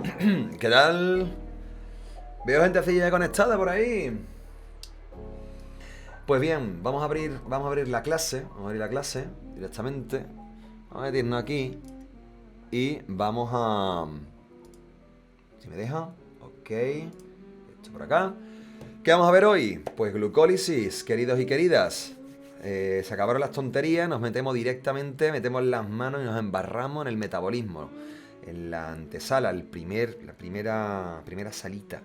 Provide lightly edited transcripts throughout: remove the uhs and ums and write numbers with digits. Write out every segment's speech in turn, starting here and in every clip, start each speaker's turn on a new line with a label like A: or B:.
A: ¿Qué tal? Veo gentecilla conectada por ahí. Pues bien, vamos a abrir la clase. Vamos a abrir la clase directamente. Vamos a meternos aquí. Y vamos a... Si me deja. Ok. Esto por acá. ¿Qué vamos a ver hoy? Pues glucólisis, queridos y queridas. Se acabaron las tonterías, nos metemos directamente, metemos las manos y nos embarramos en el metabolismo. En la antesala, la primera salita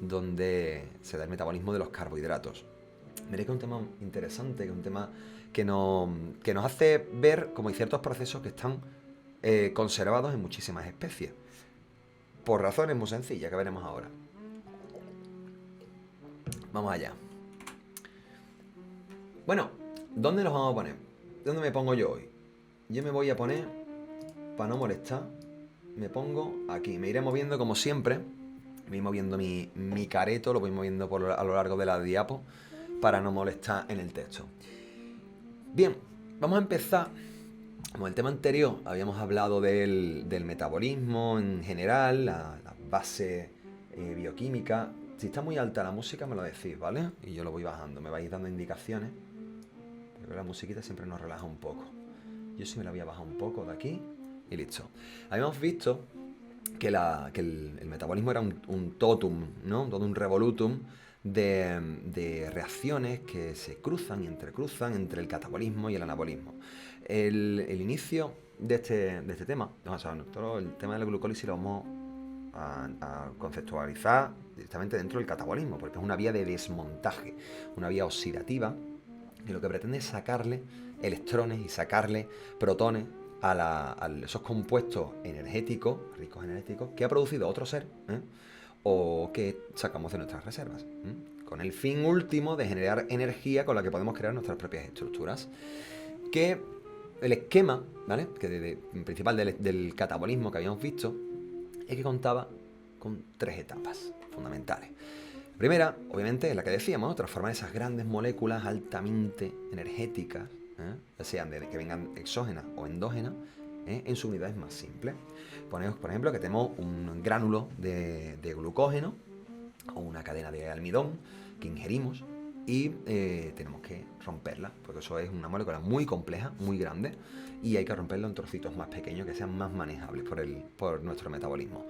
A: donde se da el metabolismo de los carbohidratos. Veréis que es un tema interesante, que es un tema que nos hace ver cómo hay ciertos procesos que están conservados en muchísimas especies. Por razones muy sencillas que veremos ahora. Vamos allá. Bueno, ¿dónde nos vamos a poner? ¿Dónde me pongo yo hoy? Yo me voy a poner, para no molestar, me pongo aquí. Me iré moviendo como siempre. Voy moviendo mi careto, lo voy moviendo a lo largo de la diapo para no molestar en el texto. Bien, vamos a empezar. Como el tema anterior habíamos hablado del metabolismo en general, la base bioquímica. Si está muy alta la música me lo decís, ¿vale? Y yo lo voy bajando, me vais dando indicaciones. Pero la musiquita siempre nos relaja un poco. Yo sí me la voy a bajar un poco de aquí y listo. Habíamos visto que el metabolismo era un totum, ¿no? Todo un revolutum de reacciones que se cruzan y entrecruzan entre el catabolismo y el anabolismo. El inicio de este tema, o sea, nosotros el tema de la glucólisis lo vamos a conceptualizar directamente dentro del catabolismo, porque es una vía de desmontaje, una vía oxidativa, que lo que pretende es sacarle electrones y sacarle protones a esos compuestos energéticos, ricos energéticos, que ha producido otro ser, ¿eh? O que sacamos de nuestras reservas, ¿eh? Con el fin último de generar energía con la que podemos crear nuestras propias estructuras. Que el esquema, ¿vale? Principal del catabolismo que habíamos visto es que contaba con tres etapas fundamentales. La primera, obviamente, es la que decíamos, ¿no? Transformar esas grandes moléculas altamente energéticas, ya sean que vengan exógenas o endógenas, en sus unidades más simples. Ponemos, por ejemplo, que tenemos un gránulo de glucógeno o una cadena de almidón que ingerimos y tenemos que romperla, porque eso es una molécula muy compleja, muy grande, y hay que romperla en trocitos más pequeños que sean más manejables por nuestro metabolismo.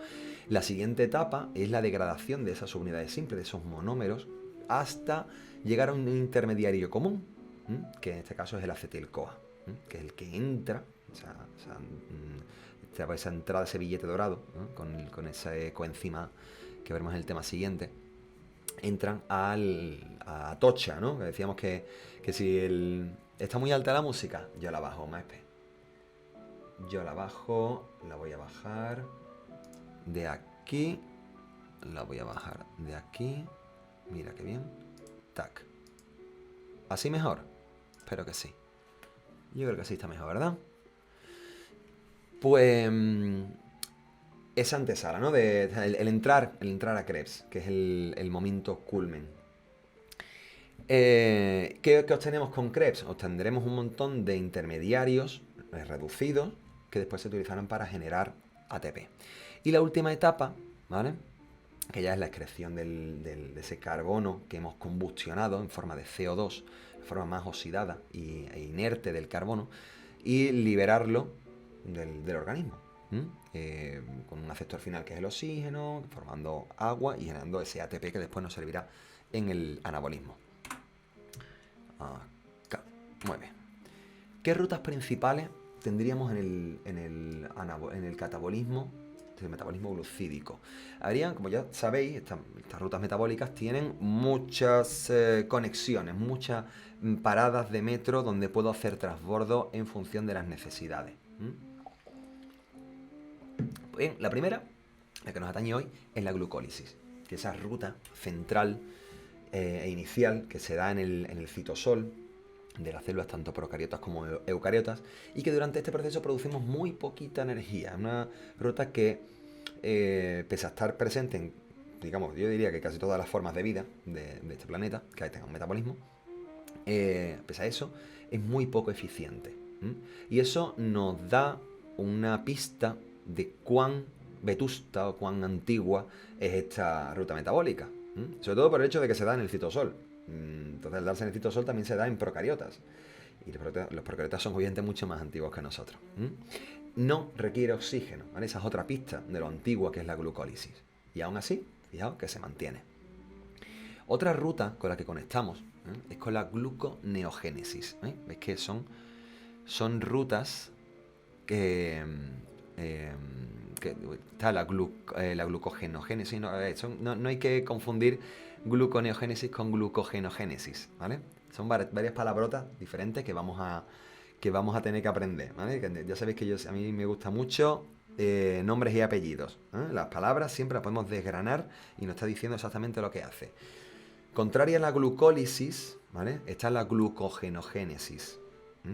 A: La siguiente etapa es la degradación de esas subunidades simples, de esos monómeros, hasta llegar a un intermediario común, que en este caso es el acetil-CoA, que es el que entra, esa entrada, ese billete dorado, ¿no? con ese coenzima que veremos en el tema siguiente, entran a tocha, ¿no? Que decíamos que si está muy alta la música, yo la bajo, maespe. Yo la bajo, la voy a bajar de aquí, la voy a bajar de aquí. Mira qué bien. Tac. ¿Así mejor? Espero que sí. Yo creo que así está mejor, ¿verdad? Pues esa antesala, ¿no? El entrar a Krebs, que es el momento culmen. ¿Qué obtenemos con Krebs? Obtendremos un montón de intermediarios reducidos que después se utilizarán para generar ATP. Y la última etapa, ¿vale? Que ya es la excreción de ese carbono que hemos combustionado en forma de CO2, en forma más oxidada e inerte del carbono, y liberarlo del organismo. Con un aceptor final que es el oxígeno, formando agua y generando ese ATP que después nos servirá en el anabolismo. Acá. Muy bien. ¿Qué rutas principales tendríamos en el catabolismo, el metabolismo glucídico? Habrían, como ya sabéis, estas rutas metabólicas tienen muchas conexiones, muchas paradas de metro donde puedo hacer transbordo en función de las necesidades. Bien, la primera, la que nos atañe hoy, es la glucólisis, que es esa ruta central e inicial que se da en el citosol de las células tanto procariotas como eucariotas, y que durante este proceso producimos muy poquita energía. Una ruta que, pese a estar presente en, digamos, yo diría que casi todas las formas de vida de este planeta, que tengan un metabolismo, pese a eso, es muy poco eficiente. Y eso nos da una pista de cuán vetusta o cuán antigua es esta ruta metabólica. Sobre todo por el hecho de que se da en el citosol. Entonces, al darse en el citosol también se da en procariotas. Y los procariotas son obviamente mucho más antiguos que nosotros. No requiere oxígeno, ¿vale? Esa es otra pista de lo antigua que es la glucólisis. Y aún así, fijaos que se mantiene. Otra ruta con la que conectamos es con la gluconeogénesis. ¿Ves que son rutas que está la glucogenogénesis. No hay que confundir gluconeogénesis con glucogenogénesis, ¿vale? Son varias palabrotas diferentes que vamos a tener que aprender, ¿vale? Ya sabéis que a mí me gusta mucho nombres y apellidos, ¿eh? Las palabras siempre las podemos desgranar y nos está diciendo exactamente lo que hace. Contraria a la glucólisis, ¿vale? Está la glucogenogénesis,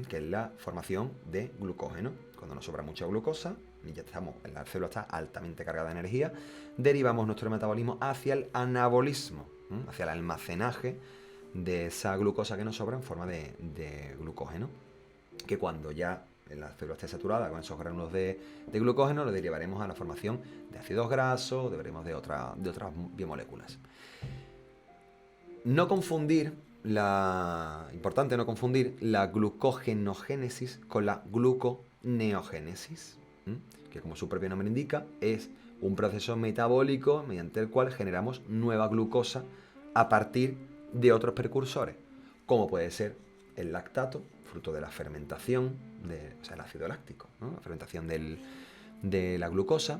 A: que es la formación de glucógeno. Cuando nos sobra mucha glucosa y ya la célula está altamente cargada de energía, derivamos nuestro metabolismo hacia el anabolismo, hacia el almacenaje de esa glucosa que nos sobra en forma de glucógeno, que cuando ya la célula esté saturada con esos gránulos de glucógeno, lo derivaremos a la formación de ácidos grasos, de otras biomoléculas. Importante no confundir la glucogenogénesis con la gluconeogénesis, que como su propio nombre indica, es un proceso metabólico mediante el cual generamos nueva glucosa a partir de otros precursores, como puede ser el lactato, fruto de la fermentación, el ácido láctico, ¿no? La fermentación de la glucosa,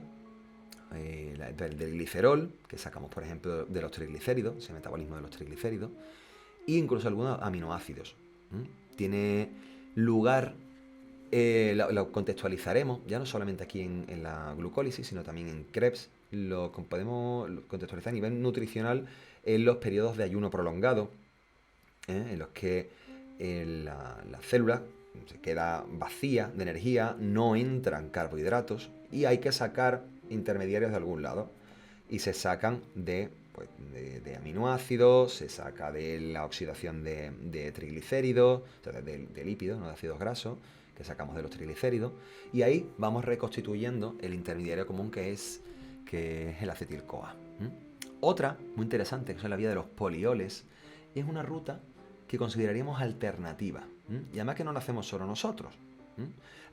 A: del glicerol, que sacamos, por ejemplo, de los triglicéridos, ese metabolismo de los triglicéridos, e incluso algunos aminoácidos. Tiene lugar, lo contextualizaremos, ya no solamente aquí en la glucólisis, sino también en Krebs. Lo podemos contextualizar a nivel nutricional en los periodos de ayuno prolongado, en los que la célula se queda vacía de energía, no entran carbohidratos y hay que sacar intermediarios de algún lado. Y se sacan de aminoácidos, se saca de la oxidación de triglicéridos, de lípidos, no de ácidos grasos, que sacamos de los triglicéridos. Y ahí vamos reconstituyendo el intermediario común que es el acetil-CoA. Otra, muy interesante, que es la vía de los polioles, es una ruta que consideraríamos alternativa. Y además que no la hacemos solo nosotros.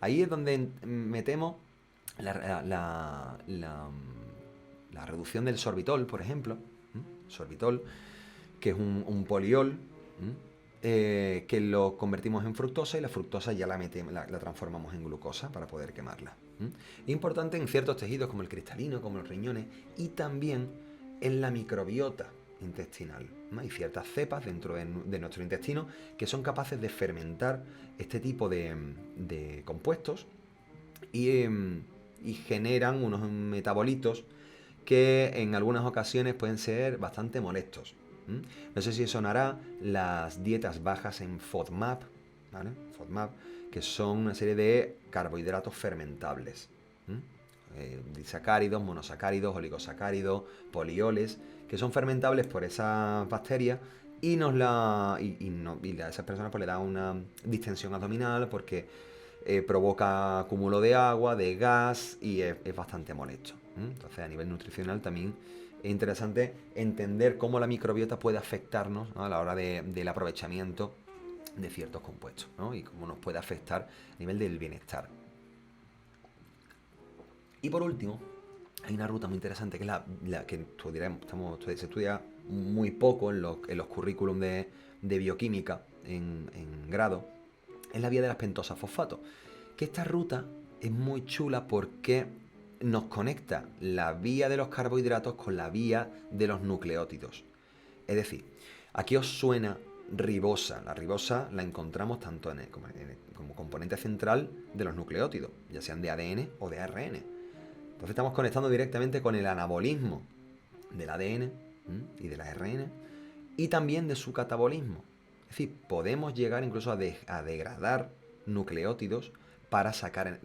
A: Ahí es donde metemos la reducción del sorbitol, por ejemplo. Sorbitol, que es un poliol, que lo convertimos en fructosa y la fructosa ya la transformamos en glucosa para poder quemarla. Importante en ciertos tejidos como el cristalino, como los riñones, y también en la microbiota intestinal. Hay ciertas cepas dentro de nuestro intestino que son capaces de fermentar este tipo de compuestos y generan unos metabolitos que en algunas ocasiones pueden ser bastante molestos. No sé si sonará las dietas bajas en FODMAP, ¿vale? FODMAP, que son una serie de carbohidratos fermentables. Disacáridos, monosacáridos, oligosacáridos, polioles, que son fermentables por esas bacterias y a esas personas pues le da una distensión abdominal porque provoca acúmulo de agua, de gas y es bastante molesto. Entonces, a nivel nutricional también es interesante entender cómo la microbiota puede afectarnos, ¿no? A la hora del aprovechamiento de ciertos compuestos, ¿no? Y cómo nos puede afectar a nivel del bienestar. Y por último, hay una ruta muy interesante que es la que se estudia muy poco en los currículum de bioquímica en grado, es la vía de las pentosas fosfato. Que esta ruta es muy chula porque nos conecta la vía de los carbohidratos con la vía de los nucleótidos. Es decir, aquí os suena ribosa. La ribosa la encontramos tanto como componente central de los nucleótidos, ya sean de ADN o de ARN. Entonces estamos conectando directamente con el anabolismo del ADN y del ARN y también de su catabolismo. Es decir, podemos llegar incluso a degradar nucleótidos para sacar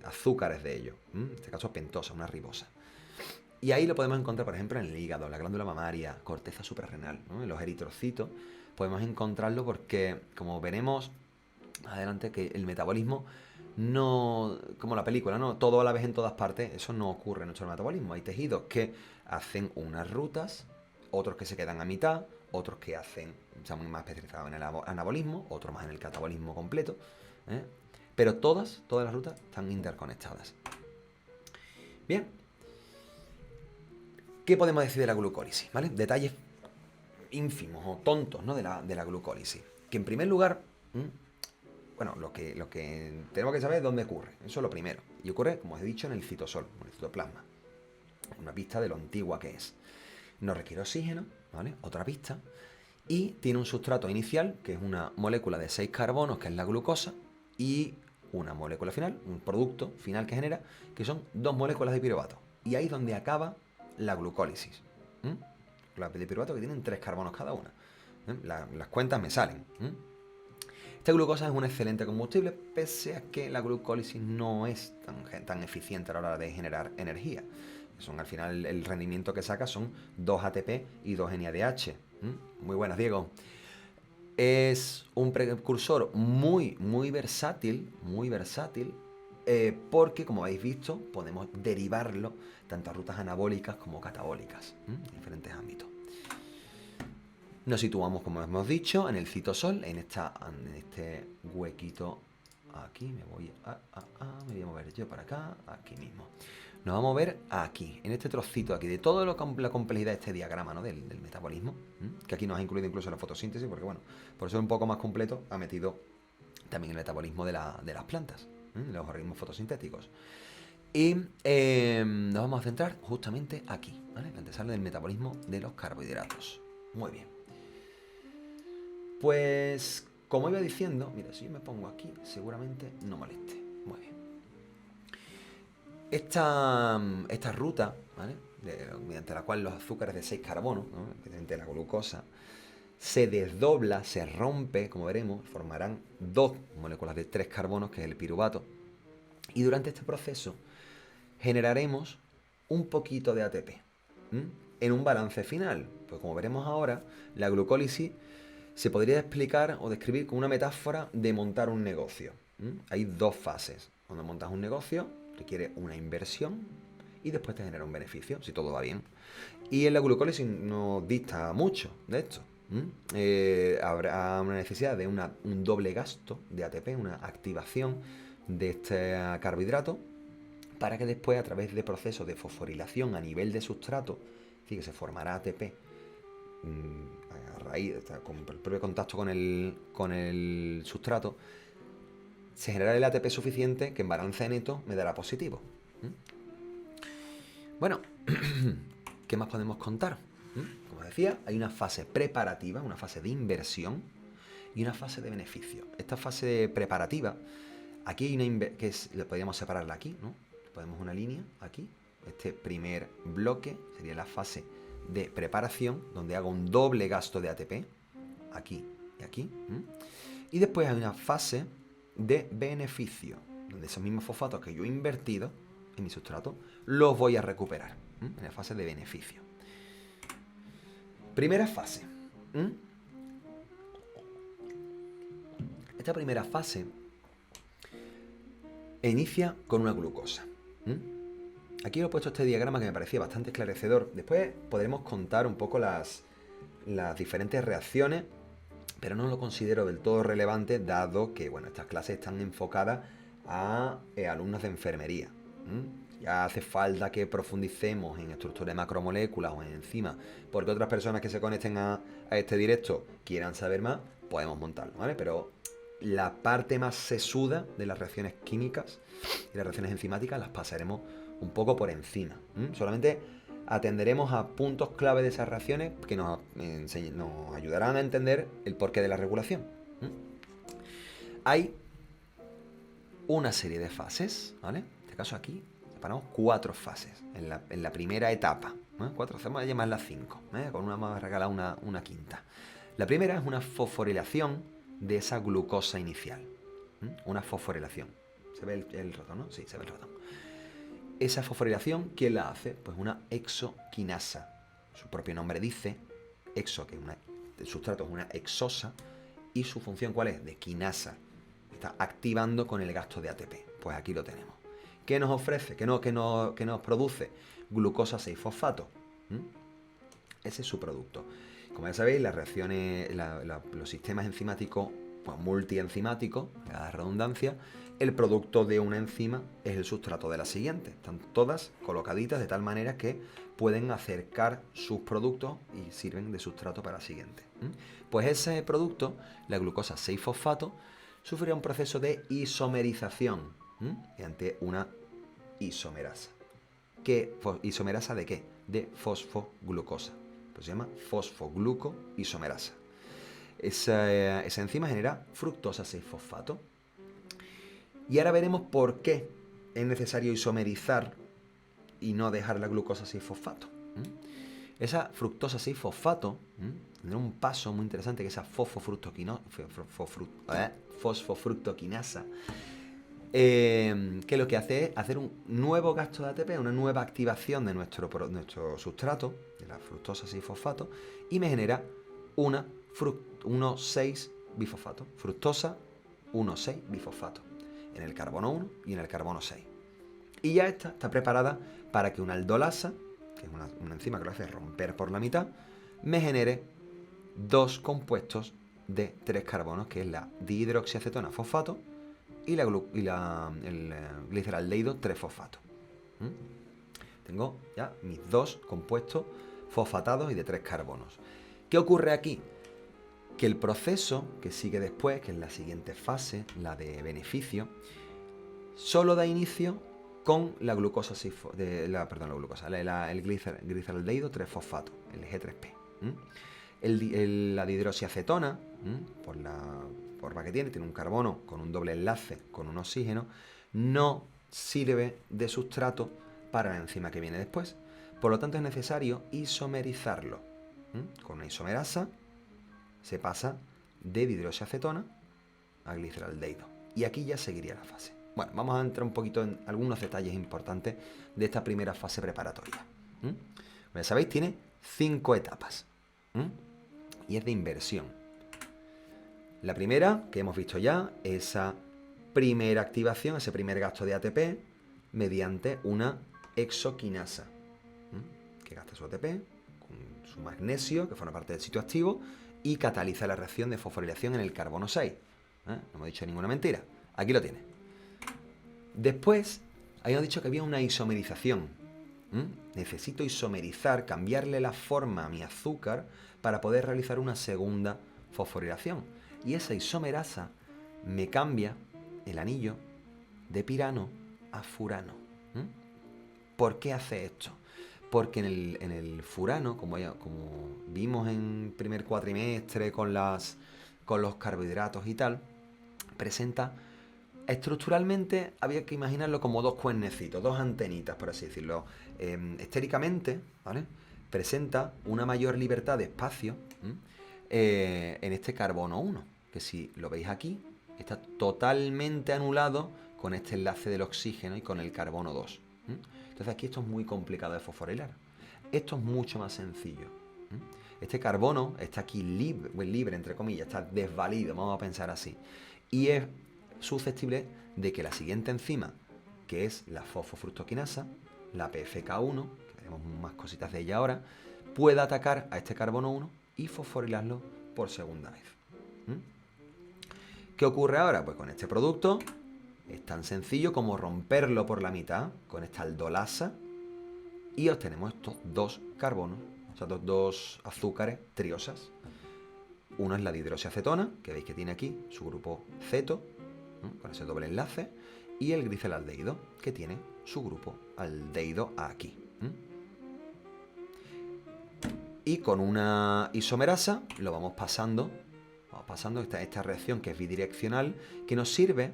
A: azúcares de ellos. En este caso pentosa, una ribosa. Y ahí lo podemos encontrar, por ejemplo, en el hígado, la glándula mamaria, corteza suprarrenal, ¿no? En los eritrocitos podemos encontrarlo porque, como veremos adelante, que el metabolismo no, como la película, ¿no? Todo a la vez en todas partes, eso no ocurre en nuestro metabolismo. Hay tejidos que hacen unas rutas, otros que se quedan a mitad, otros que hacen, están muy más especializados en el anabolismo, otros más en el catabolismo completo, ¿eh? Pero todas las rutas están interconectadas. Bien, ¿qué podemos decir de la glucólisis? ¿Vale? Detalles ínfimos o tontos, ¿no? de la glucólisis. Que en primer lugar, bueno, lo que tenemos que saber es dónde ocurre. Eso es lo primero. Y ocurre, como os he dicho, en el citosol, en el citoplasma. Una pista de lo antigua que es. No requiere oxígeno, ¿vale? Otra pista. Y tiene un sustrato inicial, que es una molécula de 6 carbonos, que es la glucosa, y una molécula final, un producto final que genera, que son 2 moléculas de piruvato. Y ahí es donde acaba la glucólisis. Las de piruvato que tienen 3 carbonos cada una. Las cuentas me salen. Esta glucosa es un excelente combustible, pese a que la glucólisis no es tan eficiente a la hora de generar energía. Son, al final, el rendimiento que saca son 2 ATP y 2 NADH. Muy buenas, Diego. Es un precursor muy versátil, porque, como habéis visto, podemos derivarlo tanto a rutas anabólicas como catabólicas, en diferentes ámbitos. Nos situamos, como hemos dicho, en el citosol, en este huequito aquí. Me voy a mover yo para acá, aquí mismo. Nos vamos a mover aquí, en este trocito aquí, de toda la complejidad de este diagrama, ¿no? del metabolismo, que aquí nos ha incluido incluso la fotosíntesis, porque bueno, por ser un poco más completo, ha metido también el metabolismo de las plantas, de los organismos fotosintéticos. Y nos vamos a centrar justamente aquí, ¿vale? La antesala del metabolismo de los carbohidratos. Muy bien. Pues, como iba diciendo, mira, si yo me pongo aquí, seguramente no moleste. Muy bien. Esta ruta, ¿vale? Mediante la cual los azúcares de 6 carbonos, ¿no? Especialmente la glucosa, se desdobla, se rompe, como veremos, formarán 2 moléculas de 3 carbonos, que es el piruvato. Y durante este proceso generaremos un poquito de ATP, en un balance final. Pues como veremos ahora, la glucólisis se podría explicar o describir con una metáfora de montar un negocio. Hay 2 fases. Cuando montas un negocio, requiere una inversión y después te genera un beneficio, si todo va bien. Y en la glucólisis no dista mucho de esto. Habrá una necesidad de un doble gasto de ATP, una activación de este carbohidrato, para que después, a través de procesos de fosforilación a nivel de sustrato, es decir, que se formará ATP a raíz, con el propio contacto con el sustrato, se generará el ATP suficiente que en balance neto me dará positivo. Bueno, ¿qué más podemos contar? Como decía, hay una fase preparativa, una fase de inversión y una fase de beneficio. Esta fase preparativa, aquí hay una podríamos separarla aquí, ¿no? Ponemos una línea aquí. Este primer bloque sería la fase de preparación, donde hago un doble gasto de ATP, aquí y aquí. Y después hay una fase de beneficio, donde esos mismos fosfatos que yo he invertido en mi sustrato, los voy a recuperar, en la fase de beneficio. Primera fase. Esta primera fase inicia con una glucosa. Aquí os he puesto este diagrama que me parecía bastante esclarecedor. Después podremos contar un poco las diferentes reacciones, pero no lo considero del todo relevante, dado que, bueno, estas clases están enfocadas a alumnos de enfermería. Ya hace falta que profundicemos en estructura de macromoléculas o en enzimas, porque otras personas que se conecten a este directo quieran saber más, podemos montarlo, ¿vale? Pero la parte más sesuda de las reacciones químicas y las reacciones enzimáticas las pasaremos un poco por encima. Solamente atenderemos a puntos clave de esas reacciones que nos ayudarán a entender el porqué de la regulación. Hay una serie de fases, ¿vale? En este caso aquí separamos 4 fases en la primera etapa. 4, vamos a llamarlas 5, con una más regalada una quinta. La primera es una fosforilación de esa glucosa inicial. Una fosforilación. ¿Se ve el ratón, no? Sí, se ve el ratón. Esa fosforilación, ¿quién la hace? Pues una exoquinasa. Su propio nombre dice, exo, que el sustrato es una exosa, y su función, ¿cuál es? De quinasa. está activando con el gasto de ATP. Pues aquí lo tenemos. ¿Qué nos ofrece? ¿Qué nos produce? Glucosa 6-fosfato. Ese es su producto. Como ya sabéis, las reacciones, los sistemas enzimáticos, pues, multienzimáticos, la redundancia, el producto de una enzima es el sustrato de la siguiente. Están todas colocaditas de tal manera que pueden acercar sus productos y sirven de sustrato para la siguiente. Pues ese producto, la glucosa 6-fosfato, sufrirá un proceso de isomerización mediante una isomerasa. ¿Isomerasa de qué? De fosfoglucosa. Pues se llama fosfoglucoisomerasa. Esa enzima genera fructosa 6-fosfato. Y ahora veremos por qué es necesario isomerizar y no dejar la glucosa 6-fosfato. Esa fructosa 6-fosfato tendrá un paso muy interesante, que es esa fosfofructoquinasa, que lo que hace es hacer un nuevo gasto de ATP, una nueva activación de nuestro sustrato, de la fructosa 6-fosfato, y me genera 1,6-bifosfato. Fructosa 1,6-bifosfato. En el carbono 1 y en el carbono 6. Y ya está preparada para que una aldolasa, que es una enzima que lo hace romper por la mitad, me genere dos compuestos de 3 carbonos, que es la dihidroxiacetona fosfato y el gliceraldehído 3-fosfato. Tengo ya mis dos compuestos fosfatados y de 3 carbonos. ¿Qué ocurre aquí? Que el proceso que sigue después, que es la siguiente fase, la de beneficio, solo da inicio con la glucosa, el gliceraldehído 3-fosfato, el G3P. La dihidroxiacetona, por la forma que tiene un carbono con un doble enlace con un oxígeno, no sirve de sustrato para la enzima que viene después. Por lo tanto, es necesario isomerizarlo. Con una isomerasa se pasa de dihidroxiacetona a gliceraldehído. Y aquí ya seguiría la fase. Bueno, vamos a entrar un poquito en algunos detalles importantes de esta primera fase preparatoria. Como ya sabéis, tiene 5 etapas. Y es de inversión. La primera, que hemos visto ya, esa primera activación, ese primer gasto de ATP, mediante una exoquinasa, que gasta su ATP con su magnesio, que forma parte del sitio activo, y cataliza la reacción de fosforilación en el carbono 6. No hemos dicho ninguna mentira. Aquí lo tiene. Después, habíamos dicho que había una isomerización. Necesito isomerizar, cambiarle la forma a mi azúcar para poder realizar una segunda fosforilación. Y esa isomerasa me cambia el anillo de pirano a furano. ¿Por qué hace esto? Porque en el furano, como vimos en primer cuatrimestre con los carbohidratos y tal, presenta estructuralmente, había que imaginarlo como dos cuernecitos, dos antenitas, por así decirlo. Estéricamente, ¿vale? Presenta una mayor libertad de espacio en este carbono 1, que si lo veis aquí, está totalmente anulado con este enlace del oxígeno y con el carbono 2. Entonces aquí esto es muy complicado de fosforilar. Esto es mucho más sencillo. Este carbono está aquí libre, entre comillas, está desvalido, vamos a pensar así. Y es susceptible de que la siguiente enzima, que es la fosfofructoquinasa, la PFK1, que veremos más cositas de ella ahora, pueda atacar a este carbono 1 y fosforilarlo por segunda vez. ¿Qué ocurre ahora? Pues con este producto es tan sencillo como romperlo por la mitad con esta aldolasa y obtenemos estos dos carbonos, o sea, dos azúcares triosas. Uno es la dihidroxiacetona, que veis que tiene aquí su grupo ceto, con ese doble enlace, y el gliceraldehído, que tiene su grupo aldehído aquí. Y con una isomerasa lo vamos pasando esta reacción, que es bidireccional, que nos sirve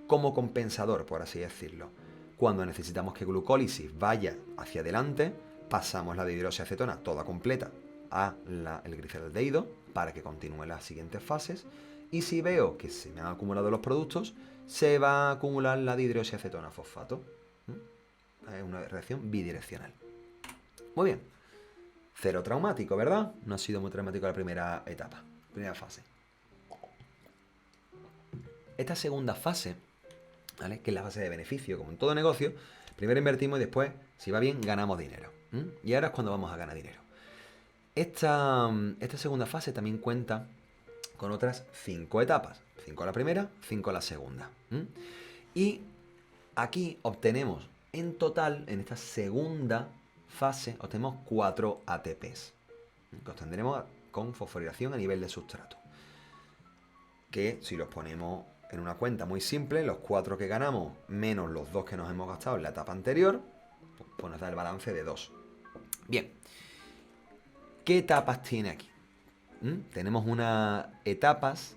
A: como compensador, por así decirlo. Cuando necesitamos que glucólisis vaya hacia adelante, pasamos la dihidroxiacetona toda completa el gliceraldehído para que continúe las siguientes fases. Y si veo que se me han acumulado los productos, se va a acumular la dihidroxiacetona fosfato. Es una reacción bidireccional. Muy bien. Cero traumático, ¿verdad? No ha sido muy traumático la primera etapa, primera fase. Esta segunda fase, ¿vale? Que es la fase de beneficio, como en todo negocio, primero invertimos y después, si va bien, ganamos dinero. Y ahora es cuando vamos a ganar dinero. Esta segunda fase también cuenta con otras 5 etapas. 5 la primera, 5 la segunda. Y aquí obtenemos, en total, en esta segunda fase, obtenemos 4 ATPs. Que obtendremos con fosforilación a nivel de sustrato. Que si los ponemos en una cuenta muy simple, los 4 que ganamos menos los 2 que nos hemos gastado en la etapa anterior, pues nos da el balance de 2. Bien, ¿qué etapas tiene aquí? Tenemos unas etapas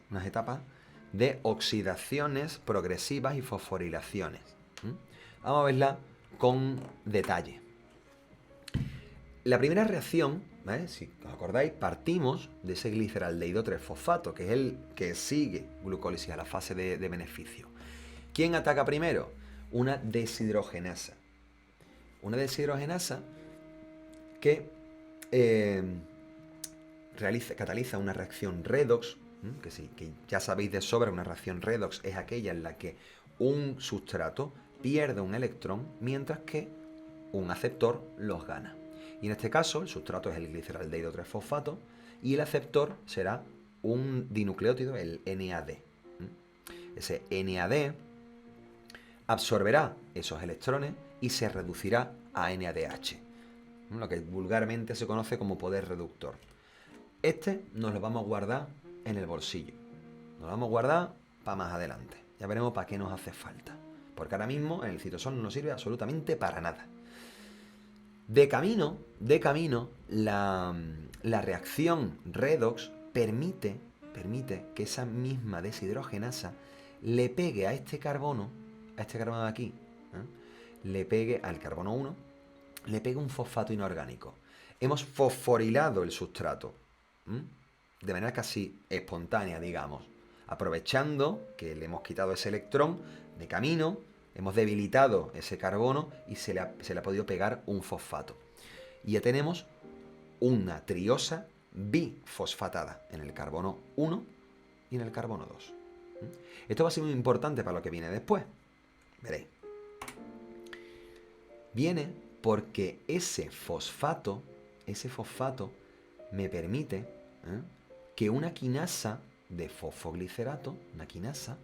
A: de oxidaciones progresivas y fosforilaciones. Vamos a verla con detalle. La primera reacción, ¿vale? Si os acordáis, partimos de ese gliceraldehído 3-fosfato, que es el que sigue glucólisis a la fase de beneficio. ¿Quién ataca primero? Una deshidrogenasa. Una deshidrogenasa que cataliza una reacción redox, que ya sabéis de sobra, una reacción redox es aquella en la que un sustrato pierde un electrón mientras que un aceptor los gana. Y en este caso el sustrato es el gliceraldehído 3-fosfato y el aceptor será un dinucleótido, el NAD. Ese NAD absorberá esos electrones y se reducirá a NADH, lo que vulgarmente se conoce como poder reductor. Este nos lo vamos a guardar en el bolsillo. Nos lo vamos a guardar para más adelante. Ya veremos para qué nos hace falta. Porque ahora mismo en el citosol no nos sirve absolutamente para nada. De camino, la reacción redox permite que esa misma deshidrogenasa le pegue a este carbono de aquí, le pegue al carbono 1, le pegue un fosfato inorgánico. Hemos fosforilado el sustrato, de manera casi espontánea, digamos, aprovechando que le hemos quitado ese electrón de camino. Hemos debilitado ese carbono y se le ha podido pegar un fosfato. Y ya tenemos una triosa bifosfatada en el carbono 1 y en el carbono 2. Esto va a ser muy importante para lo que viene después. Veréis. Viene porque ese fosfato me permite que una quinasa de fosfoglicerato, una quinasa,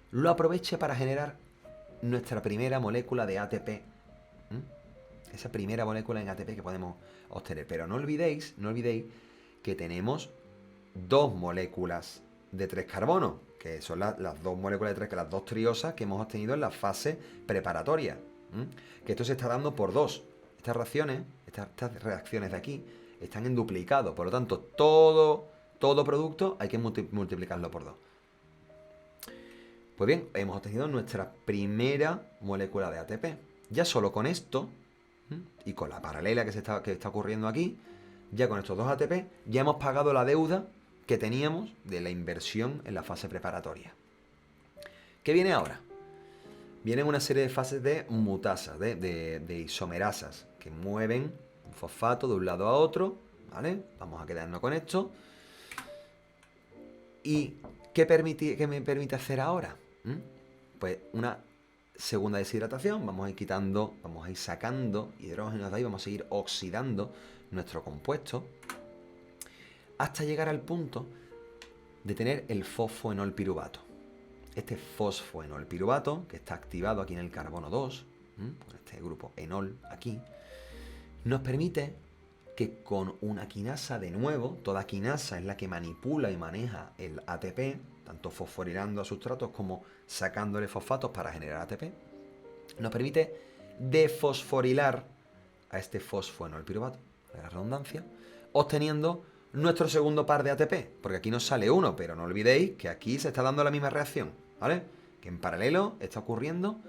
A: lo aproveche para generar nuestra primera molécula de ATP. Esa primera molécula en ATP que podemos obtener. Pero no olvidéis que tenemos 2 moléculas de 3 carbonos, que son las 2 moléculas de 3, que las 2 triosas que hemos obtenido en la fase preparatoria. Que esto se está dando por 2. Estas reacciones de aquí están en duplicado. Por lo tanto, todo producto hay que multiplicarlo por 2. Pues bien, hemos obtenido nuestra primera molécula de ATP. Ya solo con esto, y con la paralela que está ocurriendo aquí, ya con estos 2 ATP, ya hemos pagado la deuda que teníamos de la inversión en la fase preparatoria. ¿Qué viene ahora? Vienen una serie de fases de mutasas, de isomerasas, que mueven un fosfato de un lado a otro, ¿vale? Vamos a quedarnos con esto. ¿Y qué me permite hacer ahora? Pues una segunda deshidratación. Vamos a ir sacando hidrógenos de ahí, vamos a seguir oxidando nuestro compuesto hasta llegar al punto de tener el fosfoenolpiruvato. Este fosfoenolpiruvato, que está activado aquí en el carbono 2, con este grupo enol aquí, nos permite que con una quinasa, de nuevo, toda quinasa es la que manipula y maneja el ATP, tanto fosforilando a sustratos como sacándole fosfatos para generar ATP, nos permite defosforilar a este fosfoenolpiruvato, la redundancia, obteniendo nuestro segundo par de ATP, porque aquí nos sale uno, pero no olvidéis que aquí se está dando la misma reacción, ¿vale? Que en paralelo está ocurriendo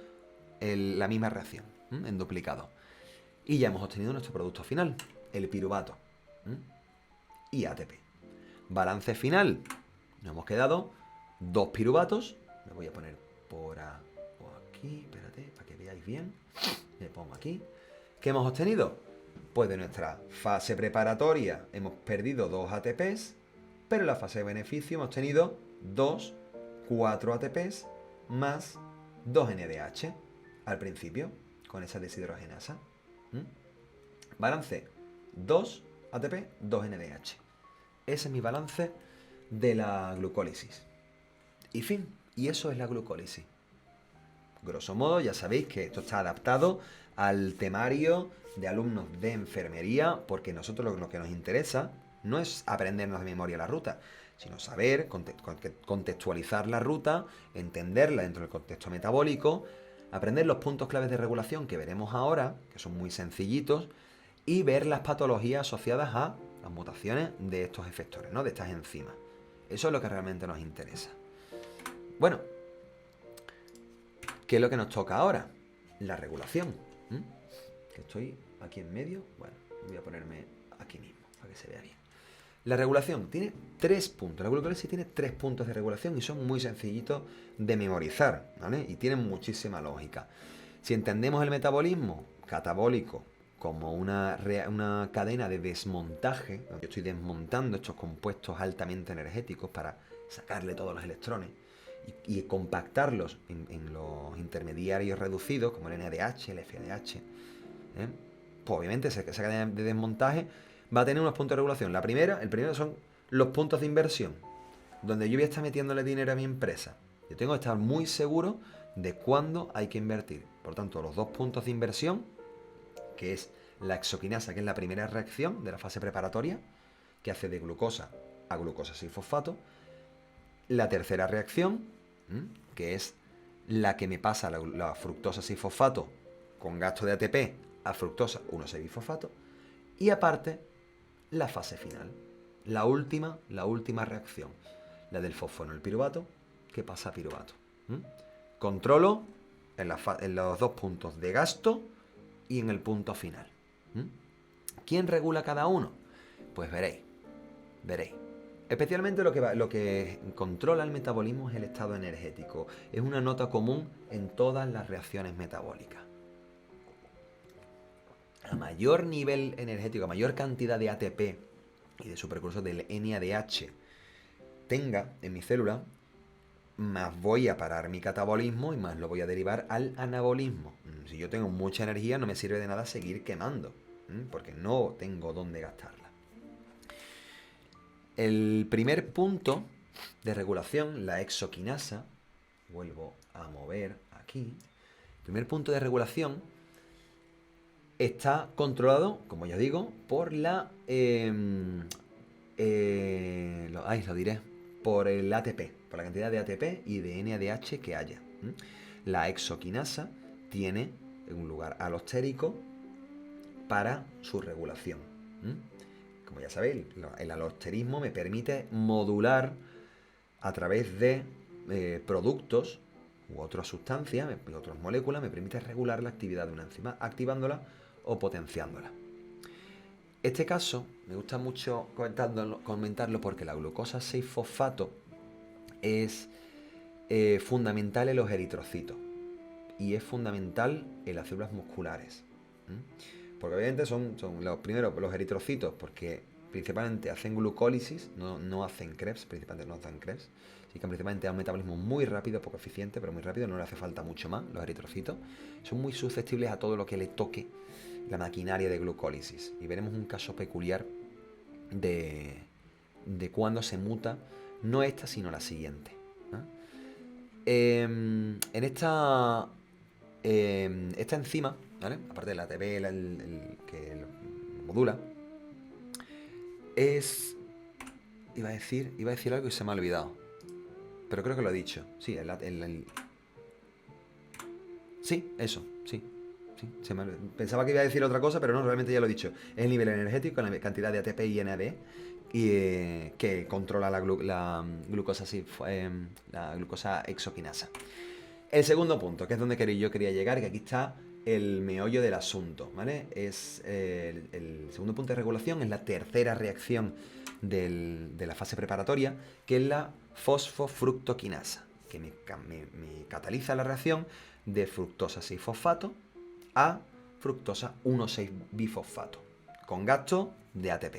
A: la misma reacción, en duplicado. Y ya hemos obtenido nuestro producto final, el piruvato y ATP. Balance final. Nos hemos quedado 2 piruvatos. Me voy a poner por aquí, espérate, para que veáis bien. Me pongo aquí. ¿Qué hemos obtenido? Pues de nuestra fase preparatoria hemos perdido 2 ATPs, pero en la fase de beneficio hemos tenido 4 ATPs más 2NDH al principio, con esa deshidrogenasa. Balance 2 ATP, 2NDH. Ese es mi balance de la glucólisis. Y fin, y eso es la glucólisis. Grosso modo, ya sabéis que esto está adaptado al temario de alumnos de enfermería, porque nosotros lo que nos interesa no es aprendernos de memoria la ruta, sino saber contextualizar la ruta, entenderla dentro del contexto metabólico, aprender los puntos claves de regulación que veremos ahora, que son muy sencillitos, y ver las patologías asociadas a las mutaciones de estos efectores, ¿no? De estas enzimas. Eso es lo que realmente nos interesa. Bueno, ¿qué es lo que nos toca ahora? La regulación. Que estoy aquí en medio. Bueno, voy a ponerme aquí mismo para que se vea bien. La regulación tiene 3 puntos. La glucólisis tiene 3 puntos de regulación y son muy sencillitos de memorizar, ¿vale? Y tienen muchísima lógica. Si entendemos el metabolismo catabólico como una cadena de desmontaje, yo estoy desmontando estos compuestos altamente energéticos para sacarle todos los electrones y compactarlos en los intermediarios reducidos, como el NADH, el FADH, pues obviamente esa cadena de desmontaje va a tener unos puntos de regulación. El primero son los puntos de inversión, donde yo voy a estar metiéndole dinero a mi empresa. Yo tengo que estar muy seguro de cuándo hay que invertir. Por tanto, los 2 puntos de inversión, que es la exoquinasa, que es la primera reacción de la fase preparatoria, que hace de glucosa a glucosa 6-fosfato. La tercera reacción, que es la que me pasa la fructosa 6-fosfato con gasto de ATP a fructosa 1,6-bisfosfato. Y aparte, la fase final, la última reacción, la del fosfonilpiruvato, que pasa a piruvato. Controlo en los 2 puntos de gasto y en el punto final. ¿Quién regula cada uno? Pues veréis. Especialmente lo que controla el metabolismo es el estado energético. Es una nota común en todas las reacciones metabólicas. A mayor nivel energético, a mayor cantidad de ATP y de su precursor del NADH tenga en mi célula, más voy a parar mi catabolismo y más lo voy a derivar al anabolismo. Si yo tengo mucha energía, no me sirve de nada seguir quemando, porque no tengo dónde gastarla. El primer punto de regulación, la exoquinasa, vuelvo a mover aquí, el primer punto de regulación está controlado, como ya digo, por por el ATP, por la cantidad de ATP y de NADH que haya. La exoquinasa tiene un lugar alostérico para su regulación. Como ya sabéis, el alosterismo me permite modular a través de productos u otras sustancias, otras moléculas, me permite regular la actividad de una enzima, activándola o potenciándola. Este caso me gusta mucho comentarlo porque la glucosa 6-fosfato es fundamental en los eritrocitos y es fundamental en las células musculares. Porque obviamente son los eritrocitos, porque principalmente hacen glucólisis, no hacen Krebs, principalmente no hacen Krebs, así que principalmente es un metabolismo muy rápido, poco eficiente, pero muy rápido, no le hace falta mucho más. Los eritrocitos son muy susceptibles a todo lo que le toque la maquinaria de glucólisis, y veremos un caso peculiar de cuando se muta, no esta, sino la siguiente. En esta enzima, ¿vale? Aparte del ATP, que lo modula, iba a decir algo y se me ha olvidado, pero creo que lo he dicho. Sí, sí, eso, sí. Pensaba que iba a decir otra cosa, pero no, realmente ya lo he dicho. Es el nivel energético, la cantidad de ATP y NAD que controla la glucosa exoquinasa. El segundo punto, que es donde yo quería llegar, que aquí está el meollo del asunto, ¿vale? Es el segundo punto de regulación, es la tercera reacción de la fase preparatoria, que es la fosfofructoquinasa, que me cataliza la reacción de fructosa 6-fosfato a fructosa 1,6-bifosfato, con gasto de ATP.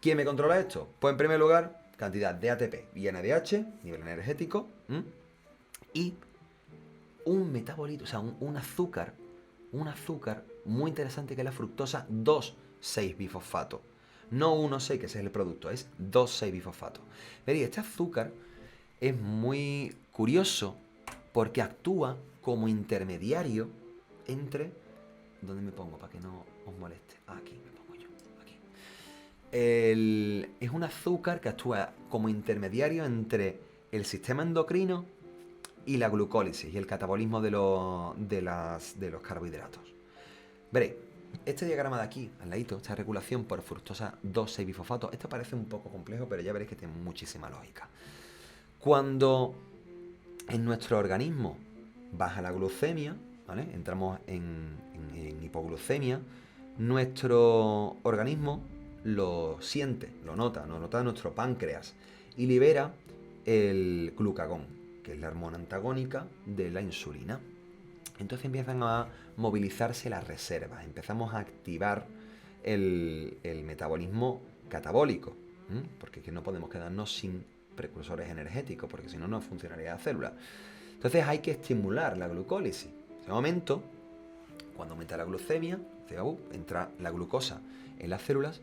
A: ¿Quién me controla esto? Pues en primer lugar, cantidad de ATP y NADH, nivel energético, y un metabolito, o sea, un azúcar muy interesante que es la fructosa 2,6-bifosfato. No 1,6, que ese es el producto, es 2,6-bifosfato. Veréis, este azúcar es muy curioso porque actúa como intermediario entre... ¿Dónde me pongo para que no os moleste? Aquí me pongo yo, aquí. Es un azúcar que actúa como intermediario entre el sistema endocrino y la glucólisis y el catabolismo de los carbohidratos. Veréis, este diagrama de aquí, al ladito, esta regulación por fructosa 2,6-bifosfato, esto parece un poco complejo, pero ya veréis que tiene muchísima lógica. Cuando en nuestro organismo baja la glucemia, ¿vale? Entramos en hipoglucemia, nuestro organismo lo siente, lo nota nuestro páncreas y libera el glucagón, que es la hormona antagónica de la insulina. Entonces empiezan a movilizarse las reservas, empezamos a activar el metabolismo catabólico, porque es que no podemos quedarnos sin precursores energéticos, porque si no, no funcionaría la célula. Entonces hay que estimular la glucólisis. En ese momento, cuando aumenta la glucemia, entra la glucosa en las células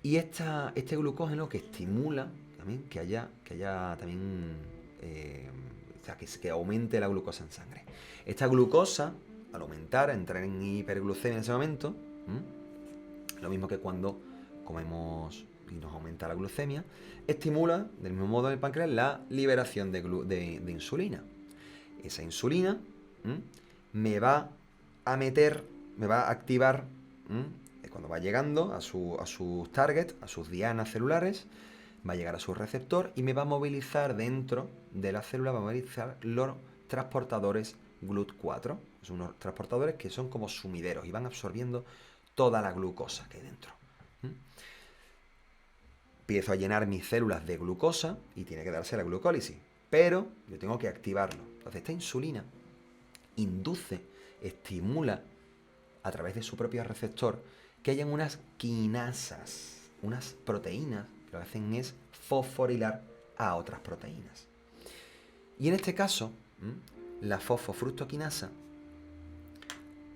A: y este glucógeno que estimula también que haya también, o sea, que aumente la glucosa en sangre. Esta glucosa, al aumentar, entrar en hiperglucemia en ese momento, lo mismo que cuando comemos y nos aumenta la glucemia, estimula, del mismo modo en el páncreas, la liberación de insulina. Esa insulina me va a activar, cuando va llegando a sus targets, a sus dianas celulares, va a llegar a su receptor y me va a movilizar dentro de la célula, va a movilizar los transportadores GLUT4. Son unos transportadores que son como sumideros y van absorbiendo toda la glucosa que hay dentro. Empiezo a llenar mis células de glucosa y tiene que darse la glucólisis, pero yo tengo que activarlo. Entonces esta insulina induce, estimula a través de su propio receptor que hayan unas quinasas, unas proteínas que lo que hacen es fosforilar a otras proteínas. Y en este caso, la fosfofructoquinasa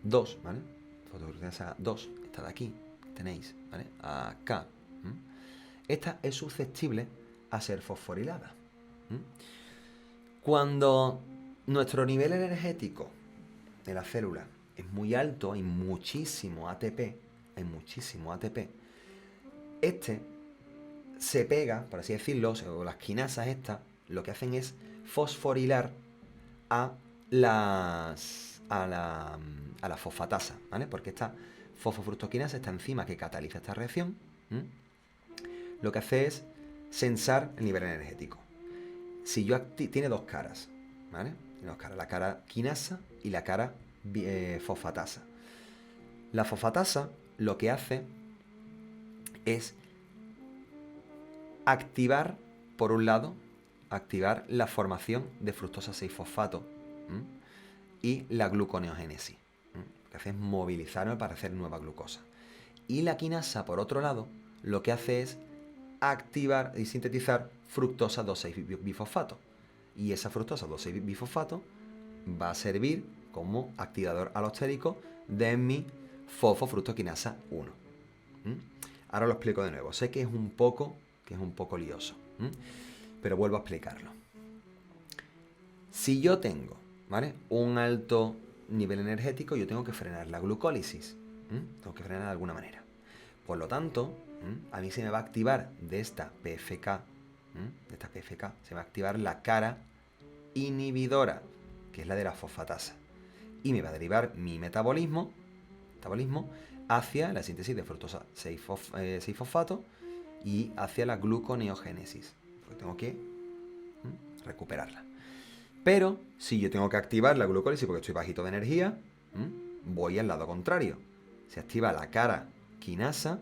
A: 2, ¿vale? Fosfofructoquinasa 2, esta de aquí, tenéis, ¿vale? Acá. Esta es susceptible a ser fosforilada. Cuando nuestro nivel energético de la célula es muy alto, hay muchísimo ATP, este se pega, por así decirlo, o las quinasas estas, lo que hacen es fosforilar a la fosfatasa, ¿vale? Porque esta fosfofructoquinasa, esta enzima que cataliza esta reacción, lo que hace es sensar el nivel energético. Si yo tiene dos caras, ¿vale? Tiene dos caras, la cara quinasa y la cara fosfatasa. La fosfatasa lo que hace es activar, por un lado, activar la formación de fructosa 6-fosfato y la gluconeogénesis. Lo que hace es movilizarme para hacer nueva glucosa. Y la quinasa, por otro lado, lo que hace es activar y sintetizar fructosa 2,6-bifosfato. Y esa fructosa 2,6-bifosfato va a servir como activador alostérico de mi fosfofructoquinasa 1. Ahora lo explico de nuevo. Sé que es un poco lioso, pero vuelvo a explicarlo. Si yo tengo, ¿vale?, un alto nivel energético, yo tengo que frenar la glucólisis. Tengo que frenar de alguna manera. Por lo tanto, a mí se me va a activar de esta PFK, se va a activar la cara inhibidora, que es la de la fosfatasa. Y me va a derivar mi metabolismo hacia la síntesis de fructosa 6-fosfato y hacia la gluconeogénesis, porque tengo que recuperarla. Pero si yo tengo que activar la glucólisis porque estoy bajito de energía, voy al lado contrario. Se activa la cara quinasa,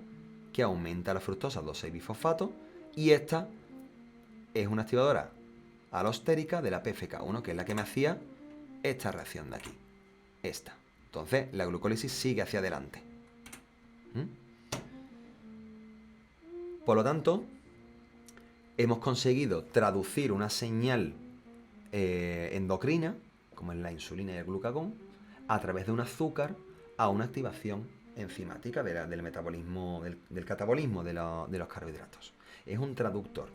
A: que aumenta la fructosa 2,6-bifosfato, y esta es una activadora alostérica de la PFK1, que es la que me hacía esta reacción de aquí. Esta. Entonces la glucólisis sigue hacia adelante. Por lo tanto, hemos conseguido traducir una señal endocrina como es la insulina y el glucagón, a través de un azúcar a una activación enzimática del metabolismo, del catabolismo de los carbohidratos. Es un traductor.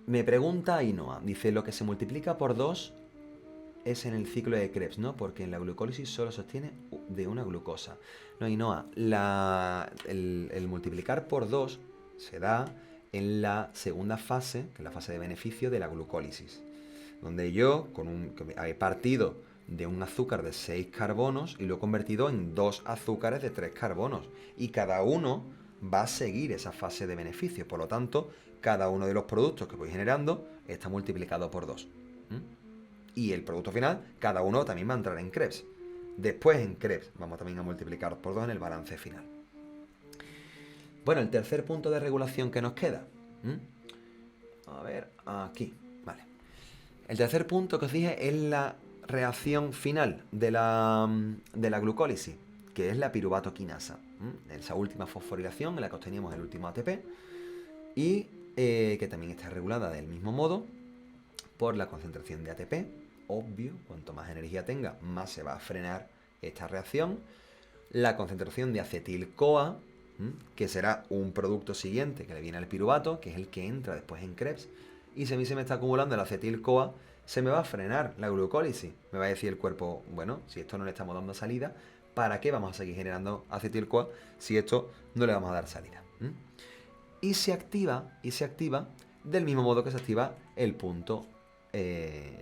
A: Me pregunta Ainhoa, dice, lo que se multiplica por 2 es en el ciclo de Krebs, ¿no? Porque en la glucólisis solo se obtiene de una glucosa. No, Ainhoa, el multiplicar por 2 se da en la segunda fase, que es la fase de beneficio de la glucólisis, donde yo he partido de un azúcar de 6 carbonos y lo he convertido en 2 azúcares de 3 carbonos. Y cada uno va a seguir esa fase de beneficio. Por lo tanto, cada uno de los productos que voy generando está multiplicado por 2. Y el producto final, cada uno también va a entrar en Krebs. Después en Krebs vamos también a multiplicar por 2 en el balance final. Bueno, el tercer punto de regulación que nos queda. A ver, aquí. Vale. El tercer punto que os dije es la reacción final de la glucólisis, que es la piruvatoquinasa. Esa última fosforilación en la que obteníamos el último ATP y que también está regulada del mismo modo por la concentración de ATP. Obvio, cuanto más energía tenga, más se va a frenar esta reacción. La concentración de acetil-CoA, que será un producto siguiente que le viene al piruvato, que es el que entra después en Krebs. Y si a mí se me está acumulando el acetil-CoA, se me va a frenar la glucólisis. Me va a decir el cuerpo, bueno, si esto no le estamos dando salida, ¿para qué vamos a seguir generando acetil-CoA si esto no le vamos a dar salida? Y se activa del mismo modo que se activa el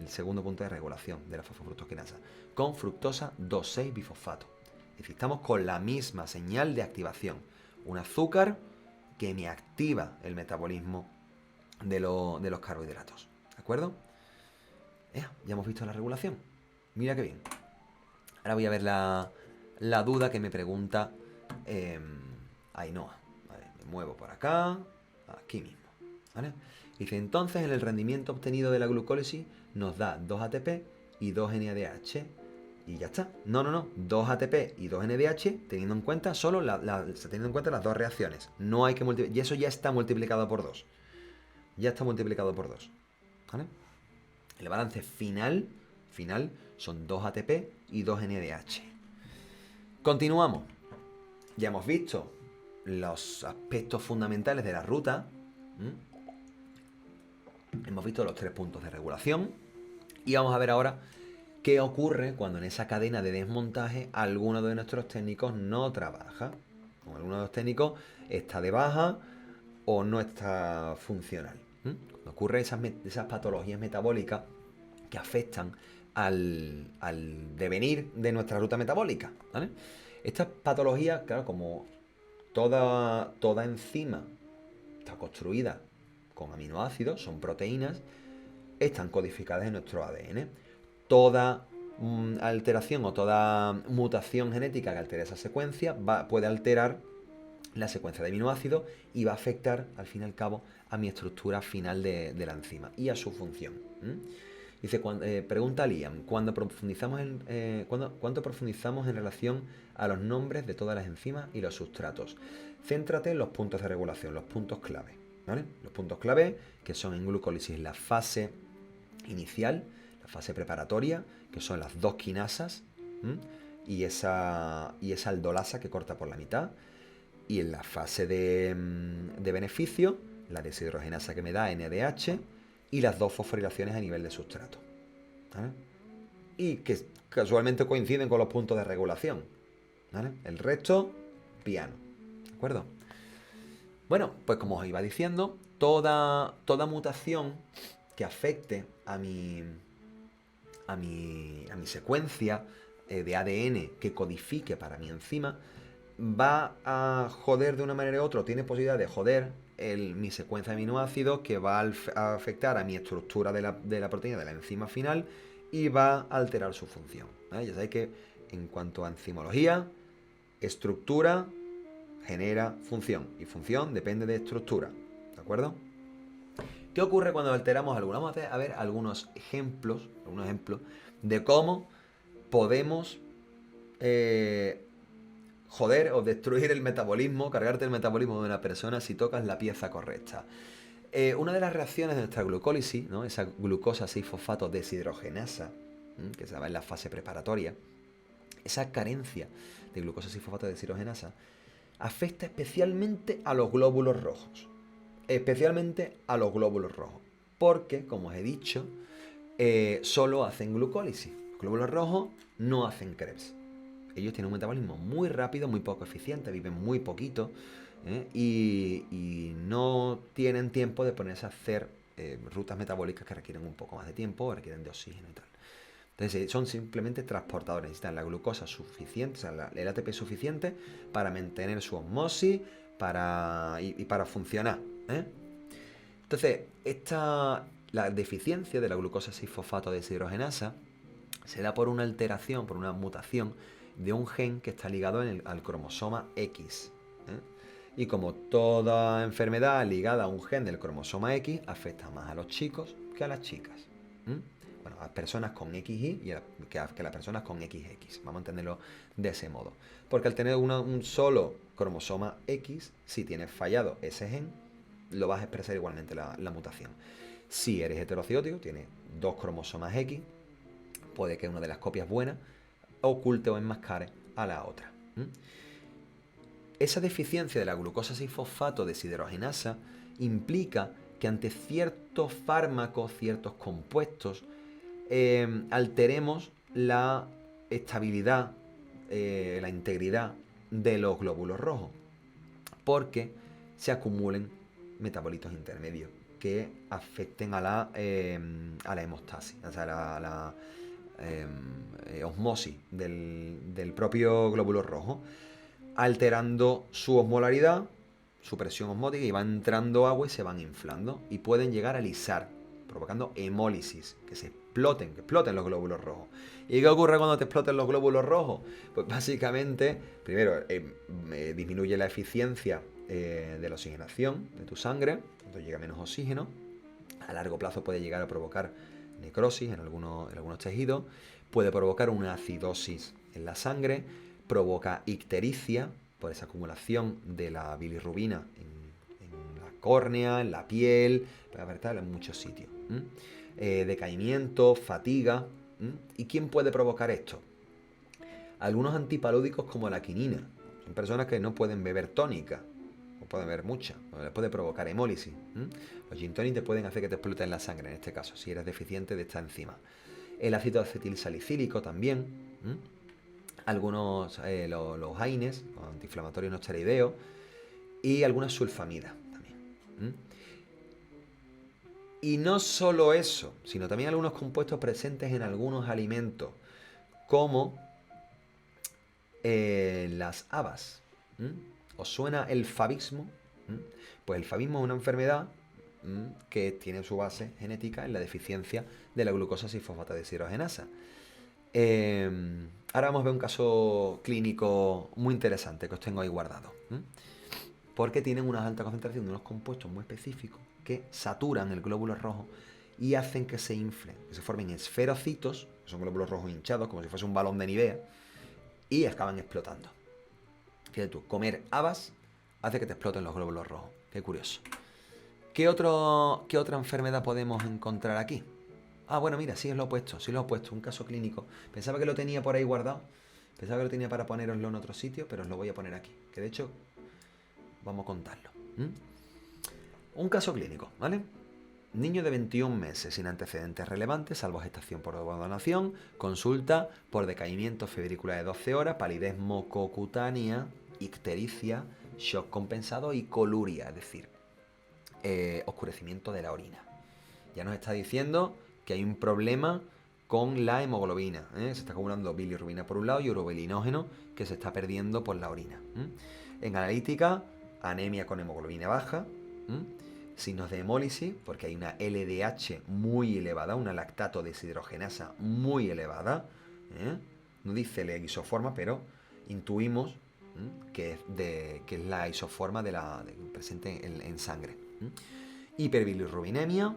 A: segundo punto de regulación de la fosfofructoquinasa, con fructosa 2,6-bifosfato. Es decir, estamos con la misma señal de activación. Un azúcar que me activa el metabolismo de los carbohidratos. ¿De acuerdo? Ya hemos visto la regulación. Mira qué bien. Ahora voy a ver la duda que me pregunta Ainhoa. Vale, me muevo por acá, aquí mismo. ¿Vale? Dice, entonces en el rendimiento obtenido de la glucólisis nos da 2 ATP y 2 NADH y ya está. No. 2 ATP y 2 NADH teniendo en cuenta teniendo en cuenta las dos reacciones. No hay que multiplicar. Y eso ya está multiplicado por 2. Ya está multiplicado por 2. ¿Vale? El balance final son 2 ATP y 2 NADH. Continuamos. Ya hemos visto los aspectos fundamentales de la ruta. Hemos visto los 3 puntos de regulación. Y vamos a ver ahora qué ocurre cuando en esa cadena de desmontaje alguno de nuestros técnicos no trabaja. O alguno de los técnicos está de baja o no está funcional. Cuando ocurren esas patologías metabólicas que afectan al devenir de nuestra ruta metabólica, ¿vale? Estas patologías, claro, como toda enzima está construida con aminoácidos, son proteínas, están codificadas en nuestro ADN. Toda alteración o toda mutación genética que altere esa secuencia puede alterar la secuencia de aminoácidos y va a afectar, al fin y al cabo, a mi estructura final de la enzima y a su función. Dice, pregunta Liam, ¿cuánto profundizamos en relación a los nombres de todas las enzimas y los sustratos? Céntrate en los puntos de regulación, los puntos clave, ¿vale? Los puntos clave que son en glucólisis la fase inicial, la fase preparatoria, que son las 2 quinasas y esa aldolasa que corta por la mitad. Y en la fase de beneficio, la deshidrogenasa que me da NADH y las 2 fosforilaciones a nivel de sustrato. ¿Vale? Y que casualmente coinciden con los puntos de regulación. ¿Vale? El resto, piano. ¿De acuerdo? Bueno, pues como os iba diciendo, toda mutación que afecte a mi secuencia de ADN que codifique para mi enzima va a joder de una manera u otra, tiene posibilidad de joder mi secuencia de aminoácidos, que va a afectar a mi estructura de la proteína de la enzima final y va a alterar su función. ¿Vale? Ya sabéis que en cuanto a enzimología, estructura genera función y función depende de estructura. ¿De acuerdo? ¿Qué ocurre cuando alteramos alguna? Vamos a ver algunos ejemplos de cómo podemos joder o destruir el metabolismo, cargarte el metabolismo de una persona si tocas la pieza correcta. Una de las reacciones de nuestra glucólisis, ¿no? Esa glucosa 6-fosfato deshidrogenasa, que se llama en la fase preparatoria, esa carencia de glucosa 6-fosfato deshidrogenasa afecta especialmente a los glóbulos rojos. Especialmente a los glóbulos rojos. Porque, como os he dicho, solo hacen glucólisis. Los glóbulos rojos no hacen Krebs. Ellos tienen un metabolismo muy rápido, muy poco eficiente, viven muy poquito, y no tienen tiempo de ponerse a hacer rutas metabólicas que requieren un poco más de tiempo o requieren de oxígeno y tal. Entonces son simplemente transportadores, necesitan la glucosa suficiente, o sea, el ATP suficiente para mantener su osmosis y para funcionar. Entonces, la deficiencia de la glucosa 6-fosfato deshidrogenasa se da por una alteración, por una mutación de un gen que está ligado al cromosoma X. Y como toda enfermedad ligada a un gen del cromosoma X, afecta más a los chicos que a las chicas. Bueno, a las personas con XY que a las personas con XX. Vamos a entenderlo de ese modo. Porque al tener un solo cromosoma X, si tienes fallado ese gen, lo vas a expresar igualmente la mutación. Si eres heterocigótico, tienes 2 cromosomas X, puede que una de las copias buenas oculte o enmascare a la otra. Esa deficiencia de la glucosa 6-fosfato deshidrogenasa implica que ante ciertos fármacos, ciertos compuestos, alteremos la estabilidad, la integridad de los glóbulos rojos, porque se acumulen metabolitos intermedios que afecten a la hemostasis, o sea, a la osmosis del propio glóbulo rojo, alterando su osmolaridad, su presión osmótica, y va entrando agua y se van inflando y pueden llegar a lisar, provocando hemólisis, que exploten los glóbulos rojos. ¿Y qué ocurre cuando te exploten los glóbulos rojos? Pues básicamente, primero, disminuye la eficiencia de la oxigenación de tu sangre, cuando llega menos oxígeno. A largo plazo puede llegar a provocar necrosis en algunos tejidos, puede provocar una acidosis en la sangre, provoca ictericia por esa acumulación de la bilirrubina en la córnea, en la piel, puede afectar en muchos sitios. Decaimiento, fatiga. ¿Y quién puede provocar esto? Algunos antipalúdicos como la quinina. Son personas que no pueden beber tónica, o pueden beber mucha, o les puede provocar hemólisis. Los gin tonic te pueden hacer que te explote la sangre, en este caso, si eres deficiente de esta enzima. El ácido acetilsalicílico también. Algunos, los AINES, los antiinflamatorios no esteroideos, y algunas sulfamidas también. Y no solo eso, sino también algunos compuestos presentes en algunos alimentos, como las habas. ¿Os suena el favismo? Pues el favismo es una enfermedad que tiene su base genética en la deficiencia de la glucosa 6-fosfato deshidrogenasa. Ahora vamos a ver un caso clínico muy interesante que os tengo ahí guardado. Porque tienen una alta concentración de unos compuestos muy específicos que saturan el glóbulo rojo y hacen que se inflen, que se formen esferocitos, que son glóbulos rojos hinchados, como si fuese un balón de Nivea, y acaban explotando. Fíjate tú, comer habas hace que te exploten los glóbulos rojos. Qué curioso. ¿Qué otra enfermedad podemos encontrar aquí? Ah, bueno, mira, sí os lo he puesto, un caso clínico. Pensaba que lo tenía por ahí guardado, pensaba que lo tenía para ponéroslo en otro sitio, pero os lo voy a poner aquí, que de hecho vamos a contarlo. Un caso clínico, ¿vale? Niño de 21 meses sin antecedentes relevantes, salvo gestación por donación, consulta por decaimiento febrícula de 12 horas, palidez mucocutánea, ictericia, shock compensado y coluria, es decir, oscurecimiento de la orina. Ya nos está diciendo que hay un problema con la hemoglobina. Se está acumulando bilirrubina por un lado y urobilinógeno que se está perdiendo por la orina. En analítica, anemia con hemoglobina baja, signos de hemólisis, porque hay una LDH muy elevada, una lactato deshidrogenasa muy elevada. No dice la isoforma, pero intuimos que es la isoforma presente en sangre. Hiperbilirrubinemia,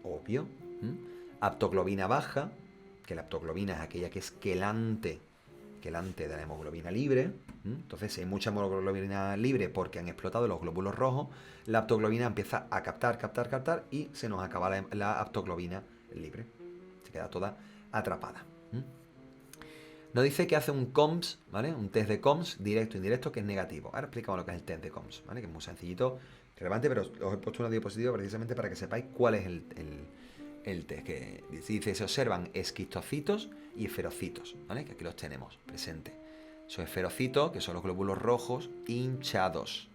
A: obvio. Aptoglobina baja, que la aptoglobina es aquella que es quelante que el antes de la hemoglobina libre. Entonces, si hay mucha hemoglobina libre porque han explotado los glóbulos rojos, la aptoglobina empieza a captar y se nos acaba la aptoglobina libre. Se queda toda atrapada. Nos dice que hace un COMS, ¿vale? Un test de COMS directo e indirecto que es negativo. Ahora explicamos lo que es el test de COMS, ¿vale? Que es muy sencillito, relevante, pero os he puesto una diapositiva precisamente para que sepáis cuál es el test. Que dice, se observan esquistocitos y esferocitos, ¿vale? Que aquí los tenemos presentes. Esos esferocitos, que son los glóbulos rojos hinchados.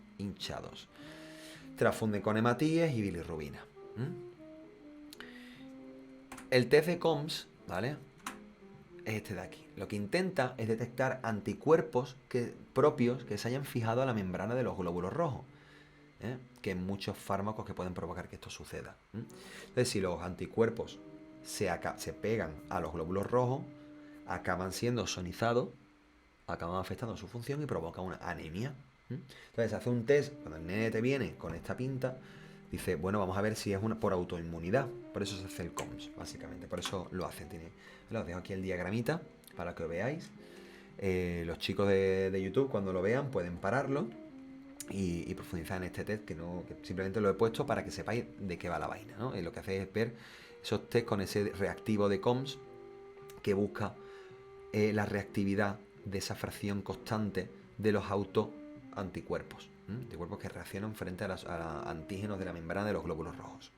A: Transfunden con hematíes y bilirrubina. El test de COMS, ¿vale? Es este de aquí. Lo que intenta es detectar anticuerpos propios que se hayan fijado a la membrana de los glóbulos rojos, que hay muchos fármacos que pueden provocar que esto suceda. Entonces, si los anticuerpos se pegan a los glóbulos rojos, acaban siendo sonizados, acaban afectando su función y provoca una anemia. Entonces, se hace un test, cuando el nene te viene con esta pinta, dice, bueno, vamos a ver si es por autoinmunidad. Por eso se hace el COMS, básicamente. Por eso lo hacen. Os dejo aquí el diagramita para que lo veáis. Los chicos de YouTube, cuando lo vean, pueden pararlo y profundizar en este test, que simplemente lo he puesto para que sepáis de qué va la vaina, ¿no? Y lo que hace es ver esos test con ese reactivo de COMS que busca la reactividad de esa fracción constante de los autoanticuerpos. Anticuerpos que reaccionan frente a los antígenos de la membrana de los glóbulos rojos.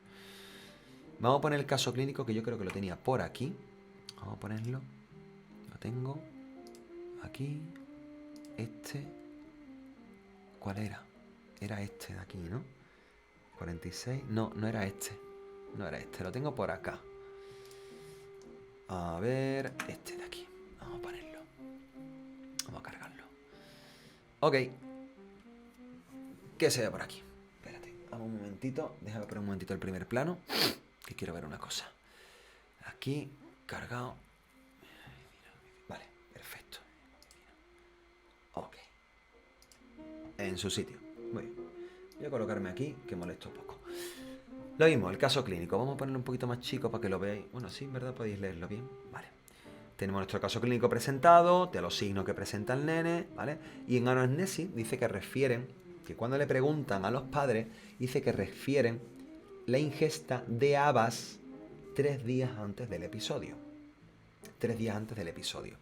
A: Vamos a poner el caso clínico, que yo creo que lo tenía por aquí. Vamos a ponerlo. Lo tengo aquí. ¿Cuál era? Era este de aquí, ¿no? 46. No era este. No era este. Lo tengo por acá. A ver, este de aquí. Vamos a ponerlo. Vamos a cargarlo. Ok. ¿Qué se ve por aquí? Espérate, vamos un momentito. Déjame poner un momentito el primer plano, que quiero ver una cosa. Aquí, cargado. Vale, perfecto. Ok. En su sitio. Muy bien. Voy a colocarme aquí, que molesto un poco. Lo mismo, el caso clínico. Vamos a ponerlo un poquito más chico para que lo veáis. Bueno, sí, ¿verdad? Podéis leerlo bien. Vale. Tenemos nuestro caso clínico presentado, de los signos que presenta el nene, ¿vale? Y en anamnesis dice que cuando le preguntan a los padres, dice que refieren la ingesta de habas 3 días antes del episodio. 3 días antes del episodio.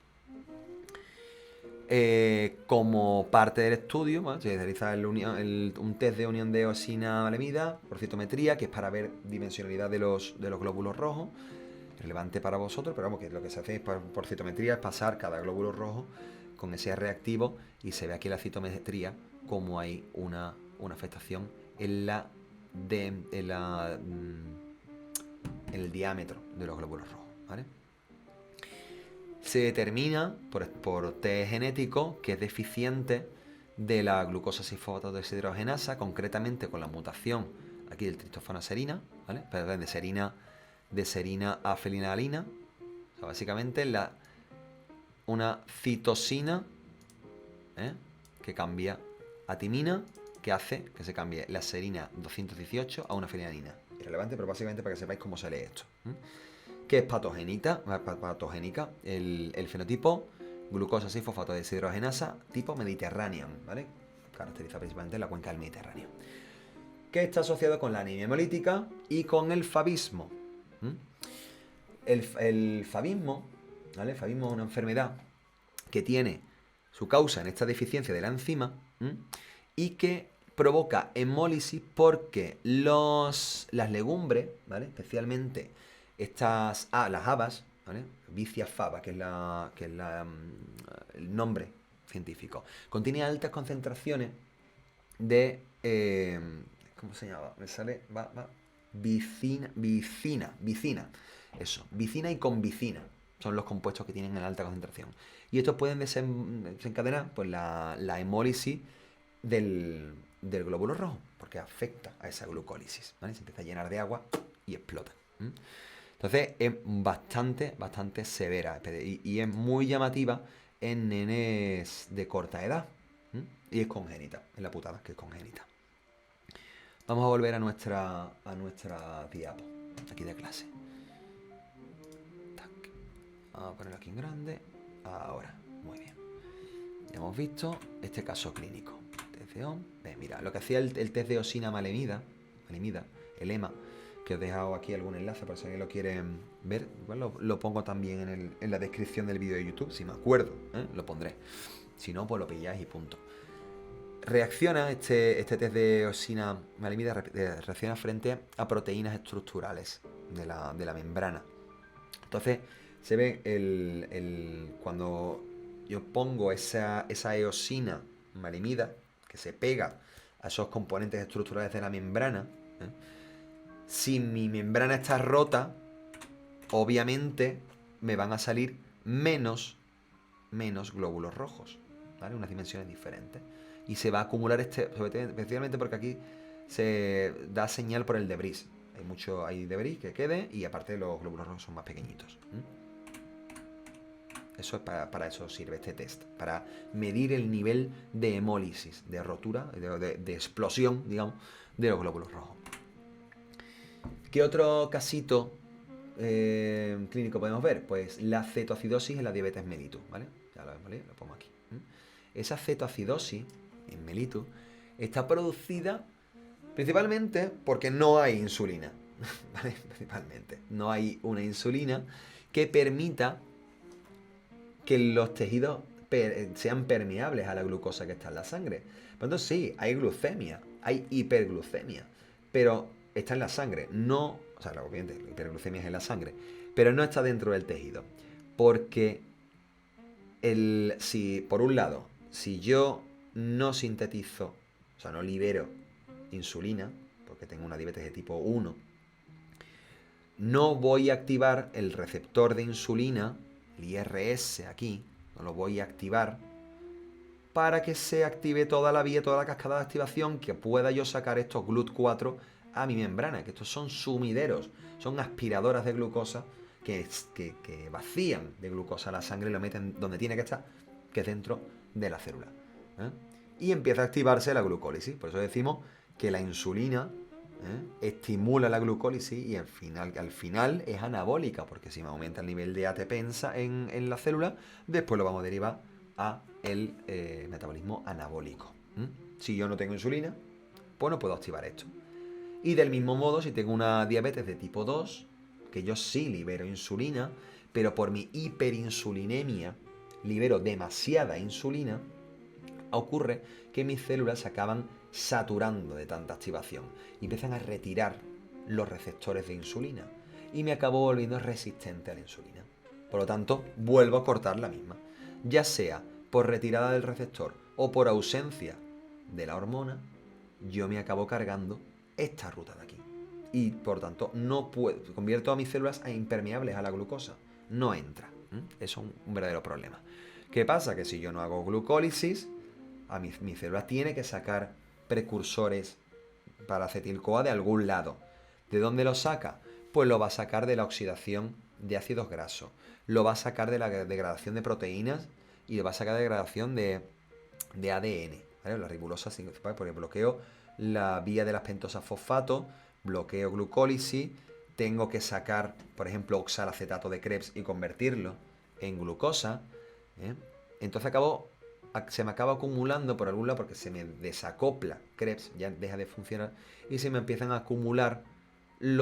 A: Como parte del estudio, ¿vale? Se realiza un test de unión de eosina alemida por citometría, que es para ver dimensionalidad de los glóbulos rojos. Relevante para vosotros, pero vamos, que lo que se hace por citometría es pasar cada glóbulo rojo con ese reactivo y se ve aquí la citometría como hay una afectación en el diámetro de los glóbulos rojos, ¿vale? Se determina por test genético que es deficiente de la glucosa 6-fosfato deshidrogenasa, concretamente con la mutación aquí del triptófano serina, ¿vale? Perdón, de serina a felinalina. O sea, básicamente una citosina que cambia a timina, que hace que se cambie la serina 218 a una felinalina. Irrelevante, pero básicamente para que sepáis cómo se lee esto. Que es patogénica, el fenotipo glucosa 6-fosfato deshidrogenasa tipo Mediterranean, ¿vale? Caracteriza principalmente la cuenca del Mediterráneo. Que está asociado con la anemia hemolítica y con el favismo. El favismo, ¿vale? El favismo es una enfermedad que tiene su causa en esta deficiencia de la enzima y que provoca hemólisis porque las legumbres, ¿vale? Especialmente las habas, ¿vale? Vicia faba, que es el nombre científico, contiene altas concentraciones de ¿cómo se llama? Me sale vicina. Eso, vicina y convicina son los compuestos que tienen en alta concentración. Y estos pueden desencadenar pues, la hemólisis del glóbulo rojo, porque afecta a esa glucólisis, ¿vale? Se empieza a llenar de agua y explota. Entonces es bastante severa y es muy llamativa en nenes de corta edad. Y es congénita, es la putada que es congénita. Vamos a volver a nuestra diapo, aquí de clase. Tac. Vamos a ponerlo aquí en grande. Ahora, muy bien. hemos visto este caso clínico. Test de OM. Mira, lo que hacía el test de osina malemida, el EMA, que os he dejado aquí algún enlace por si alguien lo quiere ver. Igual lo pongo también en la descripción del vídeo de YouTube, si me acuerdo, lo pondré. Si no, pues lo pilláis y punto. Reacciona este test de osina malemida, reacciona frente a proteínas estructurales de la membrana. Entonces, se ve cuando yo pongo esa eosina malemida, que se pega a esos componentes estructurales de la membrana, si mi membrana está rota, obviamente me van a salir menos glóbulos rojos, ¿vale? Unas dimensiones diferentes. Y se va a acumular especialmente porque aquí se da señal por el debris. Hay debris que quede y aparte los glóbulos rojos son más pequeñitos. Eso es para eso sirve este test, para medir el nivel de hemólisis, de rotura, de explosión, digamos, de los glóbulos rojos. ¿Qué otro casito clínico podemos ver? Pues la cetoacidosis en la diabetes mellitus, ¿vale? Ya lo vemos, lo pongo aquí. Esa cetoacidosis en mellitus está producida principalmente porque no hay insulina, ¿vale? Principalmente. No hay una insulina que permita que los tejidos sean permeables a la glucosa que está en la sangre. Por lo tanto, sí, hay glucemia, hay hiperglucemia, pero está en la sangre, no, o sea, obviamente la hiperglucemia es en la sangre, pero no está dentro del tejido. Porque por un lado, si yo no sintetizo, o sea, no libero insulina, porque tengo una diabetes de tipo 1, no voy a activar el receptor de insulina, el IRS aquí, no lo voy a activar para que se active toda la vía, toda la cascada de activación, que pueda yo sacar estos GLUT4 a mi membrana, que estos son sumideros, son aspiradoras de glucosa que vacían de glucosa la sangre y lo meten donde tiene que estar, que es dentro de la célula. Y empieza a activarse la glucólisis. Por eso decimos que la insulina estimula la glucólisis y al final es anabólica, porque si me aumenta el nivel de ATP en la célula, después lo vamos a derivar a el metabolismo anabólico. Si yo no tengo insulina, pues no puedo activar esto. Y del mismo modo, si tengo una diabetes de tipo 2, que yo sí libero insulina, pero por mi hiperinsulinemia libero demasiada insulina, ocurre que mis células se acaban saturando de tanta activación y empiezan a retirar los receptores de insulina y me acabo volviendo resistente a la insulina. Por lo tanto, vuelvo a cortar la misma, ya sea por retirada del receptor o por ausencia de la hormona, yo me acabo cargando esta ruta de aquí. Y por tanto, no puedo, convierto a mis células a impermeables a la glucosa. No entra. Eso es un verdadero problema. ¿Qué pasa? Que si yo no hago glucólisis, mi célula tiene que sacar precursores para acetil-CoA de algún lado. ¿De dónde lo saca? Pues lo va a sacar de la oxidación de ácidos grasos. Lo va a sacar de la degradación de proteínas y lo va a sacar de la degradación de ADN. ¿Vale? La ribulosa, porque bloqueo la vía de las pentosas fosfato, bloqueo glucólisis, tengo que sacar, por ejemplo, oxalacetato de Krebs y convertirlo en glucosa. Entonces se me acaba acumulando por algún lado porque se me desacopla Krebs, ya deja de funcionar, y se me empiezan a acumular el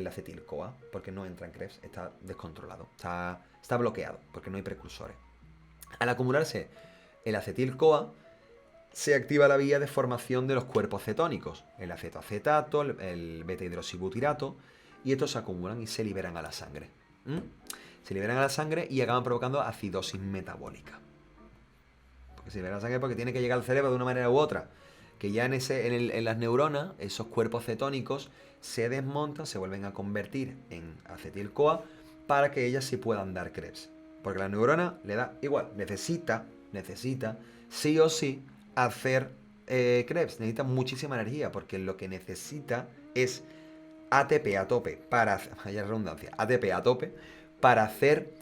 A: acetil-CoA, porque no entra en Krebs, está descontrolado, está bloqueado, porque no hay precursores. Al acumularse el acetil-CoA, se activa la vía de formación de los cuerpos cetónicos, el acetoacetato, el beta-hidroxibutirato, y estos se acumulan y se liberan a la sangre. Se liberan a la sangre y acaban provocando acidosis metabólica. Porque se liberan a la sangre porque tiene que llegar al cerebro de una manera u otra. Que ya en las neuronas, esos cuerpos cetónicos se desmontan, se vuelven a convertir en acetil-CoA para que ellas sí puedan dar Krebs. Porque la neurona le da igual, necesita sí o sí hacer Krebs, necesita muchísima energía porque lo que necesita es ATP a tope ATP a tope para hacer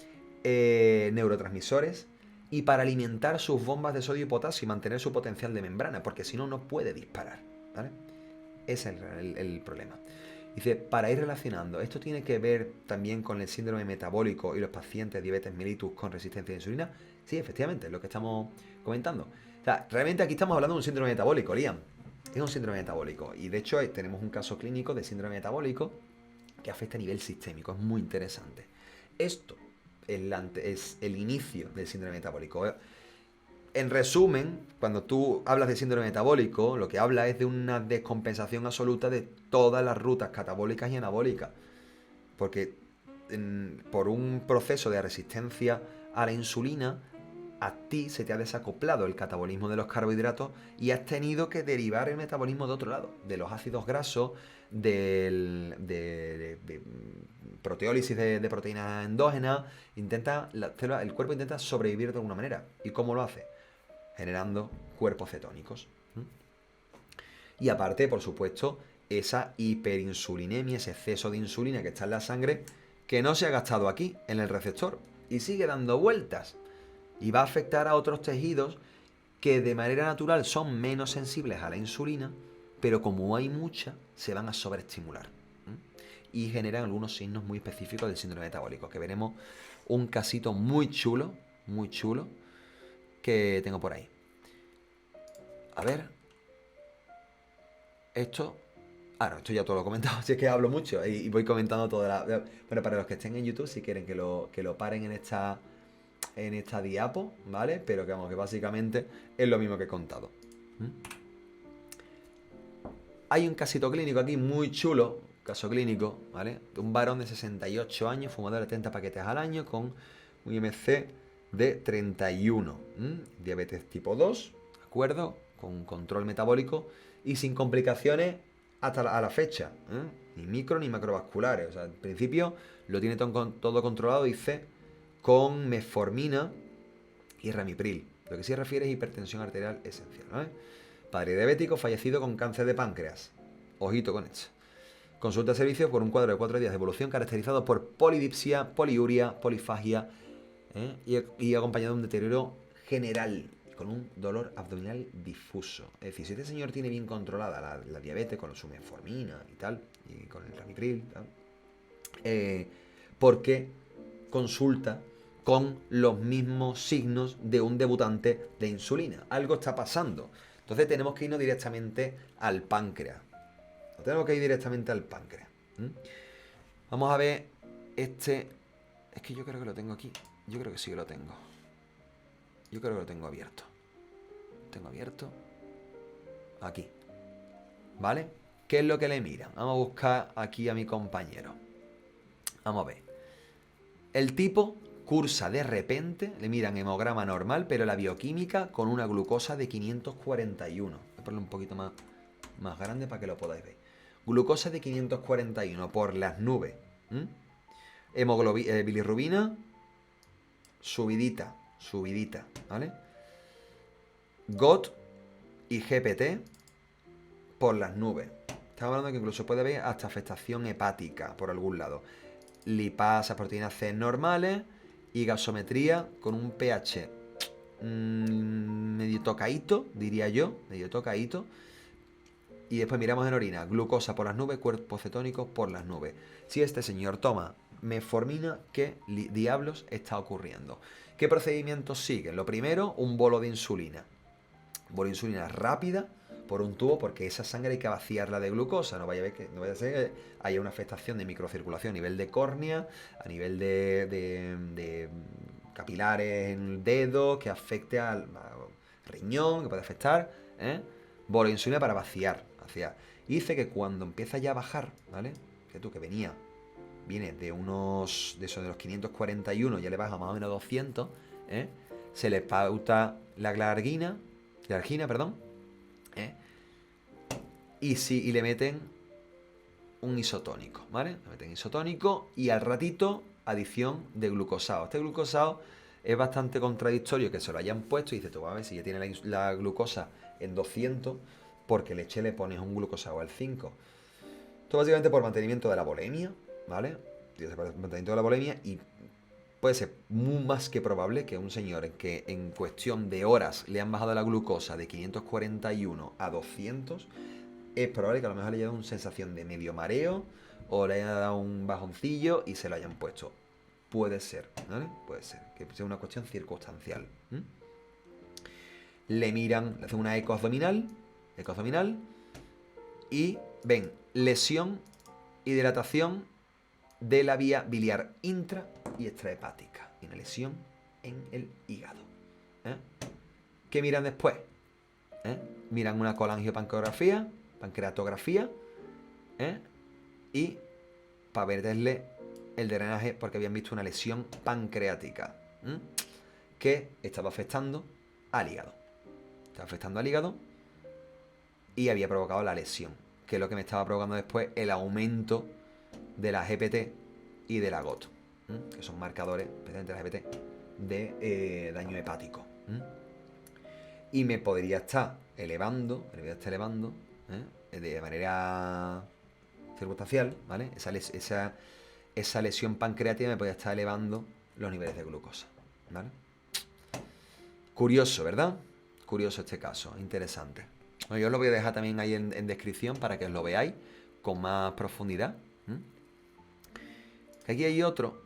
A: neurotransmisores y para alimentar sus bombas de sodio y potasio y mantener su potencial de membrana, porque si no, no puede disparar, ¿vale? Ese es el problema. Dice, para ir relacionando, esto tiene que ver también con el síndrome metabólico y los pacientes diabetes mellitus con resistencia a la insulina. Sí, efectivamente, es lo que estamos comentando. O sea, realmente aquí estamos hablando de un síndrome metabólico, Liam. Es un síndrome metabólico. Y de hecho tenemos un caso clínico de síndrome metabólico que afecta a nivel sistémico. Es muy interesante. Esto es el inicio del síndrome metabólico. En resumen, cuando tú hablas de síndrome metabólico, lo que habla es de una descompensación absoluta de todas las rutas catabólicas y anabólicas. Porque por un proceso de resistencia a la insulina, a ti se te ha desacoplado el catabolismo de los carbohidratos y has tenido que derivar el metabolismo de otro lado, de los ácidos grasos, de proteólisis de proteínas endógenas. El cuerpo intenta sobrevivir de alguna manera. ¿Y cómo lo hace? Generando cuerpos cetónicos. Y aparte, por supuesto, esa hiperinsulinemia, ese exceso de insulina que está en la sangre, que no se ha gastado aquí, en el receptor, y sigue dando vueltas. Y va a afectar a otros tejidos que de manera natural son menos sensibles a la insulina, pero como hay mucha, se van a sobreestimular. Y generan algunos signos muy específicos del síndrome metabólico, que veremos un casito muy chulo, que tengo por ahí. A ver. Esto... no, esto ya todo lo he comentado, si es que hablo mucho y voy comentando toda la... Bueno, para los que estén en YouTube, si quieren que lo paren en esta diapo, ¿vale? Pero que vamos, que básicamente es lo mismo que he contado. Hay un casito clínico aquí muy chulo, caso clínico, ¿vale? De un varón de 68 años, fumador de 30 paquetes al año, con un IMC de 31. Diabetes tipo 2, ¿de acuerdo? Con control metabólico y sin complicaciones hasta a la fecha. Ni micro ni macrovasculares. O sea, en principio lo tiene todo controlado, dice, con metformina y ramipril. Lo que sí refiere es hipertensión arterial esencial, ¿vale? Padre diabético fallecido con cáncer de páncreas. Ojito con esto. Consulta de servicio por un cuadro de 4 días de evolución caracterizado por polidipsia, poliuria, polifagia y acompañado de un deterioro general con un dolor abdominal difuso. Es decir, si este señor tiene bien controlada la diabetes con su metformina y tal, y con el ramipril, tal, porque consulta con los mismos signos de un debutante de insulina. Algo está pasando. Entonces tenemos que irnos directamente al páncreas. Tenemos que ir directamente al páncreas. Vamos a ver este... Es que yo creo que lo tengo aquí. Yo creo que sí que lo tengo. Yo creo que lo tengo abierto. Tengo abierto. Aquí. ¿Vale? ¿Qué es lo que le miran? Vamos a buscar aquí a mi compañero. Vamos a ver. El tipo cursa de repente, le miran hemograma normal, pero la bioquímica con una glucosa de 541. Voy a ponerle un poquito más grande para que lo podáis ver. Glucosa de 541 por las nubes. Bilirrubina, subidita, ¿vale? GOT y GPT por las nubes. Estamos hablando de que incluso puede haber hasta afectación hepática por algún lado. Lipasa, proteínas C normales y gasometría con un pH medio tocadito, diría yo, medio tocadito. Y después miramos en orina, glucosa por las nubes, cuerpo cetónico por las nubes. Si este señor toma metformina, ¿qué diablos está ocurriendo? ¿Qué procedimientos siguen? Lo primero, un bolo de insulina. Bolo de insulina rápida por un tubo, porque esa sangre hay que vaciarla de glucosa. No vaya a ser que haya una afectación de microcirculación a nivel de córnea, a nivel de capilares en el dedo, que afecte al riñón, que puede afectar. Bolo de insulina para vaciar. Y dice que cuando empieza ya a bajar, ¿vale? Que tú que viene de unos, de esos de los 541, ya le baja más o menos 200, se le pauta la glargina, perdón, y le meten un isotónico, ¿vale? Le meten isotónico y al ratito adición de glucosado. Este glucosado es bastante contradictorio que se lo hayan puesto y dice, tú a ver si ya tiene la glucosa en 200, porque leche le pones un glucosado al 5. Esto básicamente por mantenimiento de la volemia, ¿vale? Por mantenimiento de la volemia, y puede ser muy más que probable que un señor que en cuestión de horas le han bajado la glucosa de 541 a 200, es probable que a lo mejor le haya dado una sensación de medio mareo o le haya dado un bajoncillo y se lo hayan puesto. puede ser, ¿vale? Puede ser, que sea una cuestión circunstancial. Le miran, le hacen una eco abdominal, y ven lesión y dilatación de la vía biliar intra y extrahepática. Y una lesión en el hígado. ¿Qué miran después? Miran una colangiopancreatografía, y para verle el drenaje porque habían visto una lesión pancreática que estaba afectando al hígado. Y había provocado la lesión, que es lo que me estaba provocando después el aumento de la GPT y de la GOT, que son marcadores, especialmente la GPT, de daño hepático. Y me podría estar elevando, de manera circunstancial, ¿vale? Esa lesión pancreática me podría estar elevando los niveles de glucosa, ¿vale? Curioso, ¿verdad? Curioso este caso, interesante. Bueno, yo os lo voy a dejar también ahí en descripción para que os lo veáis con más profundidad. Aquí hay otro.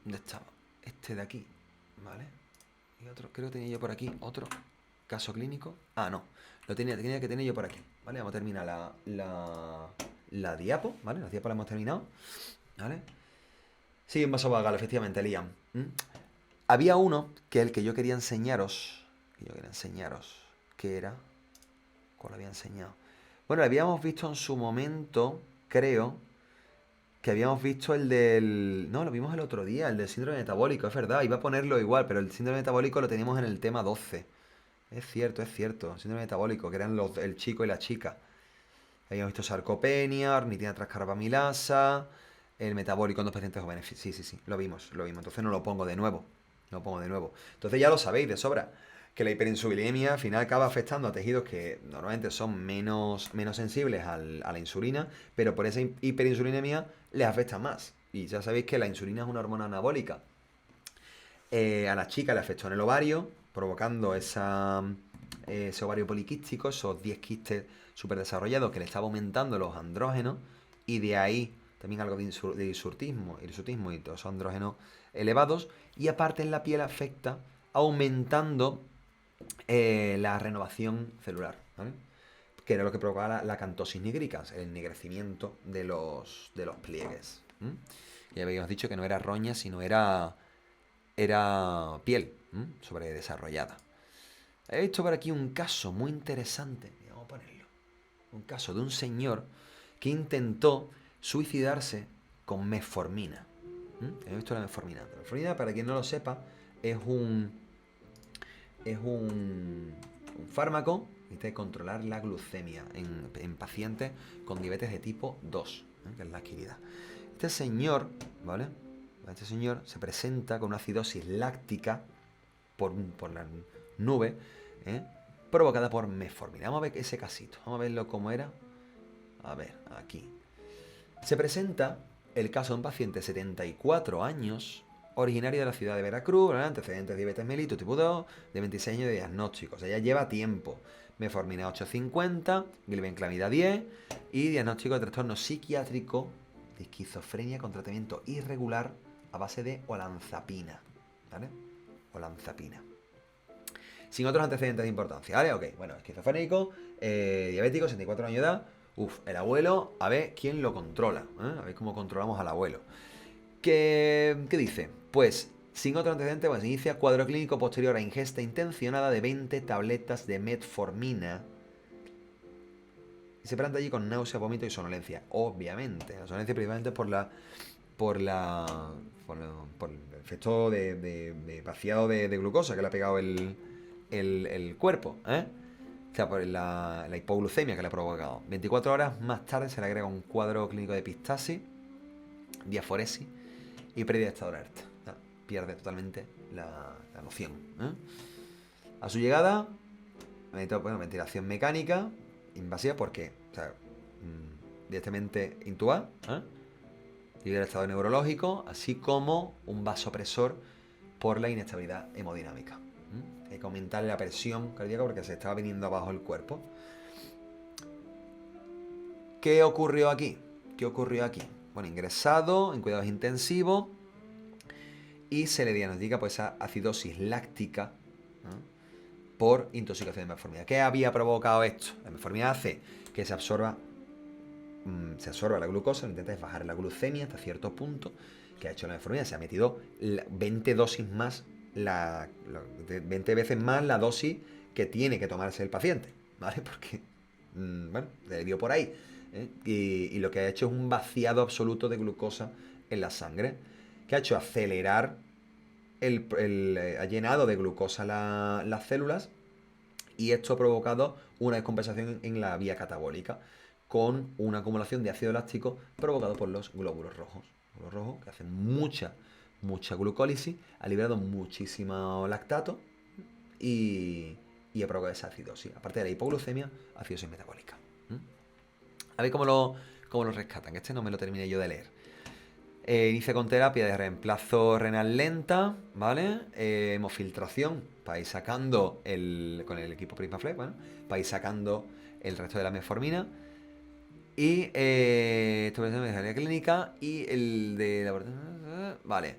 A: ¿Dónde estaba? Este de aquí, ¿vale? Y otro, creo que tenía yo por aquí, otro caso clínico. Ah, no, lo tenía que tener yo por aquí, ¿vale? Vamos a terminar la diapo, ¿vale? La diapo la hemos terminado, ¿vale? Sí, un vaso vagal, efectivamente, Liam. Había uno que el que yo quería enseñaros, que era... ¿Cuál había enseñado? Bueno, habíamos visto en su momento, creo, que habíamos visto el del... No, lo vimos el otro día, el del síndrome metabólico, es verdad, iba a ponerlo igual, pero el síndrome metabólico lo teníamos en el tema 12. Es cierto, síndrome metabólico, que eran el chico y la chica. Habíamos visto sarcopenia, ornitina transcarbamilasa, el metabólico en dos pacientes jóvenes. Sí, lo vimos. Entonces no lo pongo de nuevo. Entonces ya lo sabéis de sobra, que la hiperinsulinemia al final acaba afectando a tejidos que normalmente son menos sensibles a la insulina, pero por esa hiperinsulinemia les afecta más. Y ya sabéis que la insulina es una hormona anabólica. A la chica le afectó en el ovario, provocando ese ovario poliquístico, esos 10 quistes súper desarrollados que le estaba aumentando los andrógenos, y de ahí también algo de hirsutismo y todos esos andrógenos elevados, y aparte en la piel afecta aumentando la renovación celular, ¿vale? Que era lo que provocaba la cantosis nigricans, el ennegrecimiento de los pliegues. Ya habíamos dicho que no era roña, sino era piel sobredesarrollada. He visto por aquí un caso muy interesante, vamos a ponerlo. Un caso de un señor que intentó suicidarse con metformina. He visto la metformina. La metformina, para quien no lo sepa, es un fármaco que intenta controlar la glucemia en pacientes con diabetes de tipo 2, que es la adquirida. Este señor, ¿vale? Este señor se presenta con una acidosis láctica por la nube, provocada por metformina. Vamos a ver ese casito, vamos a verlo cómo era. A ver, aquí. Se presenta el caso de un paciente de 74 años, originario de la ciudad de Veracruz, antecedentes de diabetes mellitus tipo 2, de 26 años de diagnóstico. O sea, ya lleva tiempo. Metformina 850, glibenclamida 10 y diagnóstico de trastorno psiquiátrico de esquizofrenia con tratamiento irregular a base de olanzapina, ¿vale? Olanzapina. Sin otros antecedentes de importancia, ¿vale? Ok, bueno, esquizofrénico, diabético, 64 años de edad. El abuelo, a ver quién lo controla, a ver cómo controlamos al abuelo. ¿Qué dice? Pues, sin otro antecedente, pues inicia cuadro clínico posterior a ingesta intencionada de 20 tabletas de metformina. Y se planta allí con náusea, vómito y somnolencia. Obviamente, la somnolencia principalmente por el efecto de vaciado de glucosa que le ha pegado el cuerpo, O sea, por la hipoglucemia que le ha provocado. 24 horas más tarde se le agrega un cuadro clínico de epistasis, diaforesis y pérdida de estado de alerta. Pierde totalmente la noción. A su llegada, ventilación mecánica invasiva porque, o sea, directamente intubada, libera el estado neurológico, así como un vasopresor por la inestabilidad hemodinámica. Hay que aumentarle la presión cardíaca porque se estaba viniendo abajo el cuerpo. ¿Qué ocurrió aquí? Bueno, ingresado en cuidados intensivos y se le diagnostica pues esa acidosis láctica, ¿no?, por intoxicación de metformina. ¿Qué había provocado esto? La metformina hace que se absorba la glucosa, lo que intenta es bajar la glucemia hasta cierto punto. Que ha hecho la metformina? Se ha metido 20 dosis más, 20 veces más la dosis que tiene que tomarse el paciente, ¿vale? Porque, bueno, le dio por ahí, ¿eh? Y lo que ha hecho es un vaciado absoluto de glucosa en la sangre, que ha hecho acelerar, ha llenado de glucosa las células, y esto ha provocado una descompensación en la vía catabólica, con una acumulación de ácido láctico provocado por los glóbulos rojos. Los glóbulos rojos, que hacen mucha glucólisis, ha liberado muchísimo lactato y ha provocado esa acidosis. Aparte de la hipoglucemia, acidosis metabólica. A ver cómo lo rescatan. Este no me lo terminé yo de leer. Inicia con terapia de reemplazo renal lenta, ¿vale? Hemofiltración, para ir sacando con el equipo Prismaflex, bueno, para ir sacando el resto de la metformina. Y esto es de clínica y el de laboratorio, vale.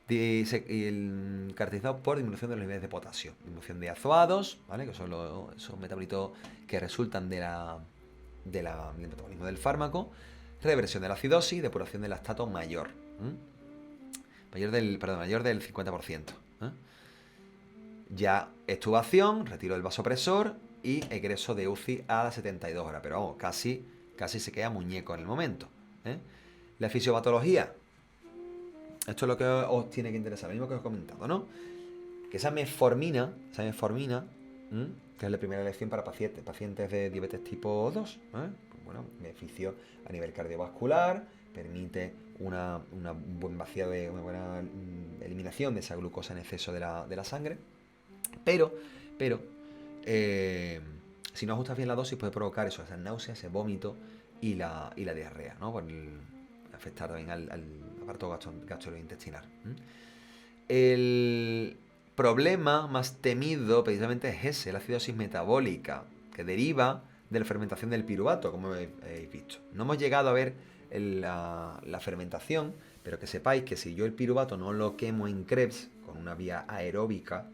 A: Y el caracterizado por disminución de los niveles de potasio, disminución de azoados, ¿vale? Que son esos metabolitos que resultan del metabolismo del fármaco. Reversión de la acidosis, depuración del lactato mayor. Mayor del 50%. Ya extubación, retiro del vasopresor y egreso de UCI a las 72 horas. Pero vamos, casi se queda muñeco en el momento. La fisiopatología. Esto es lo que os tiene que interesar, lo mismo que os he comentado, ¿no? Que esa metformina, que es la primera elección para pacientes de diabetes tipo 2, bueno, beneficio a nivel cardiovascular, permite un buen vaciado, una buena eliminación de esa glucosa en exceso de la sangre, pero si no ajustas bien la dosis puede provocar eso, esas náuseas, ese vómito y la diarrea, ¿no? Por afectar también al aparato gastrointestinal. El problema más temido precisamente es ese, la acidosis metabólica, que deriva de la fermentación del piruvato, como habéis visto. No hemos llegado a ver la fermentación, pero que sepáis que si yo el piruvato no lo quemo en Krebs con una vía aeróbica,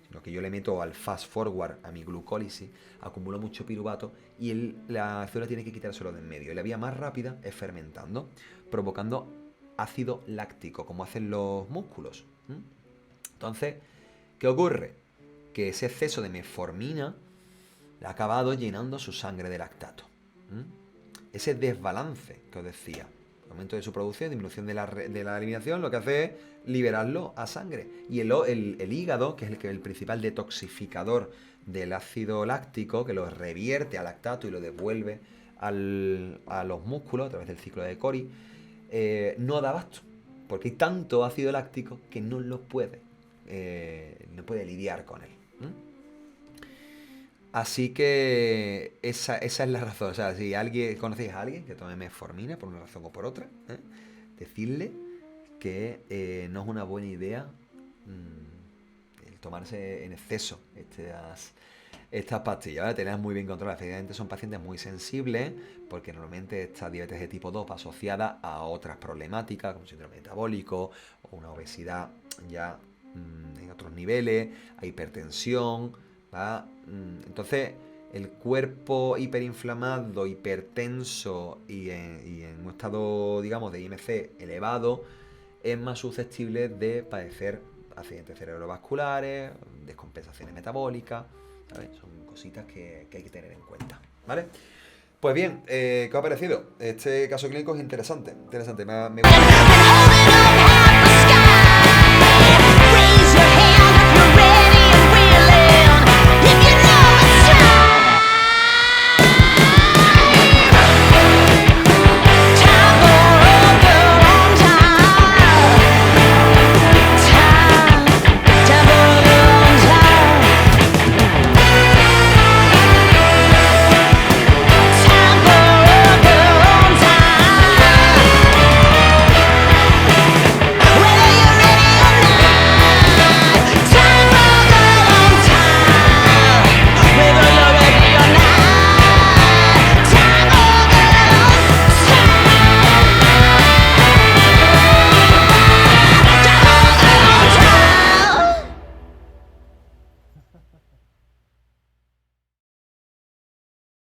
A: sino que yo le meto al fast forward a mi glucólisis, acumulo mucho piruvato y la célula tiene que quitárselo de en medio. Y la vía más rápida es fermentando, provocando ácido láctico, como hacen los músculos. Entonces, ¿qué ocurre? Que ese exceso de metformina le ha acabado llenando su sangre de lactato. Ese desbalance que os decía, aumento de su producción, disminución de la eliminación, lo que hace es liberarlo a sangre. Y el hígado, que es el principal detoxificador del ácido láctico, que lo revierte al lactato y lo devuelve a los músculos a través del ciclo de Cori, no da abasto, porque hay tanto ácido láctico que no puede lidiar con él. Así que esa es la razón. O sea, si conocéis a alguien que tome metformina por una razón o por otra, decirle que no es una buena idea el tomarse en exceso estas pastillas, ¿vale? Tenerlas muy bien controladas. Efectivamente son pacientes muy sensibles, porque normalmente esta diabetes de tipo 2 va asociada a otras problemáticas, como síndrome metabólico o una obesidad ya en otros niveles, a hipertensión, ¿va? Entonces, el cuerpo hiperinflamado, hipertenso y en un estado, digamos, de IMC elevado, es más susceptible de padecer accidentes cerebrovasculares, descompensaciones metabólicas, ¿sabes? Son cositas que hay que tener en cuenta, ¿vale? Pues bien, ¿qué os ha parecido? Este caso clínico es interesante. Me gusta.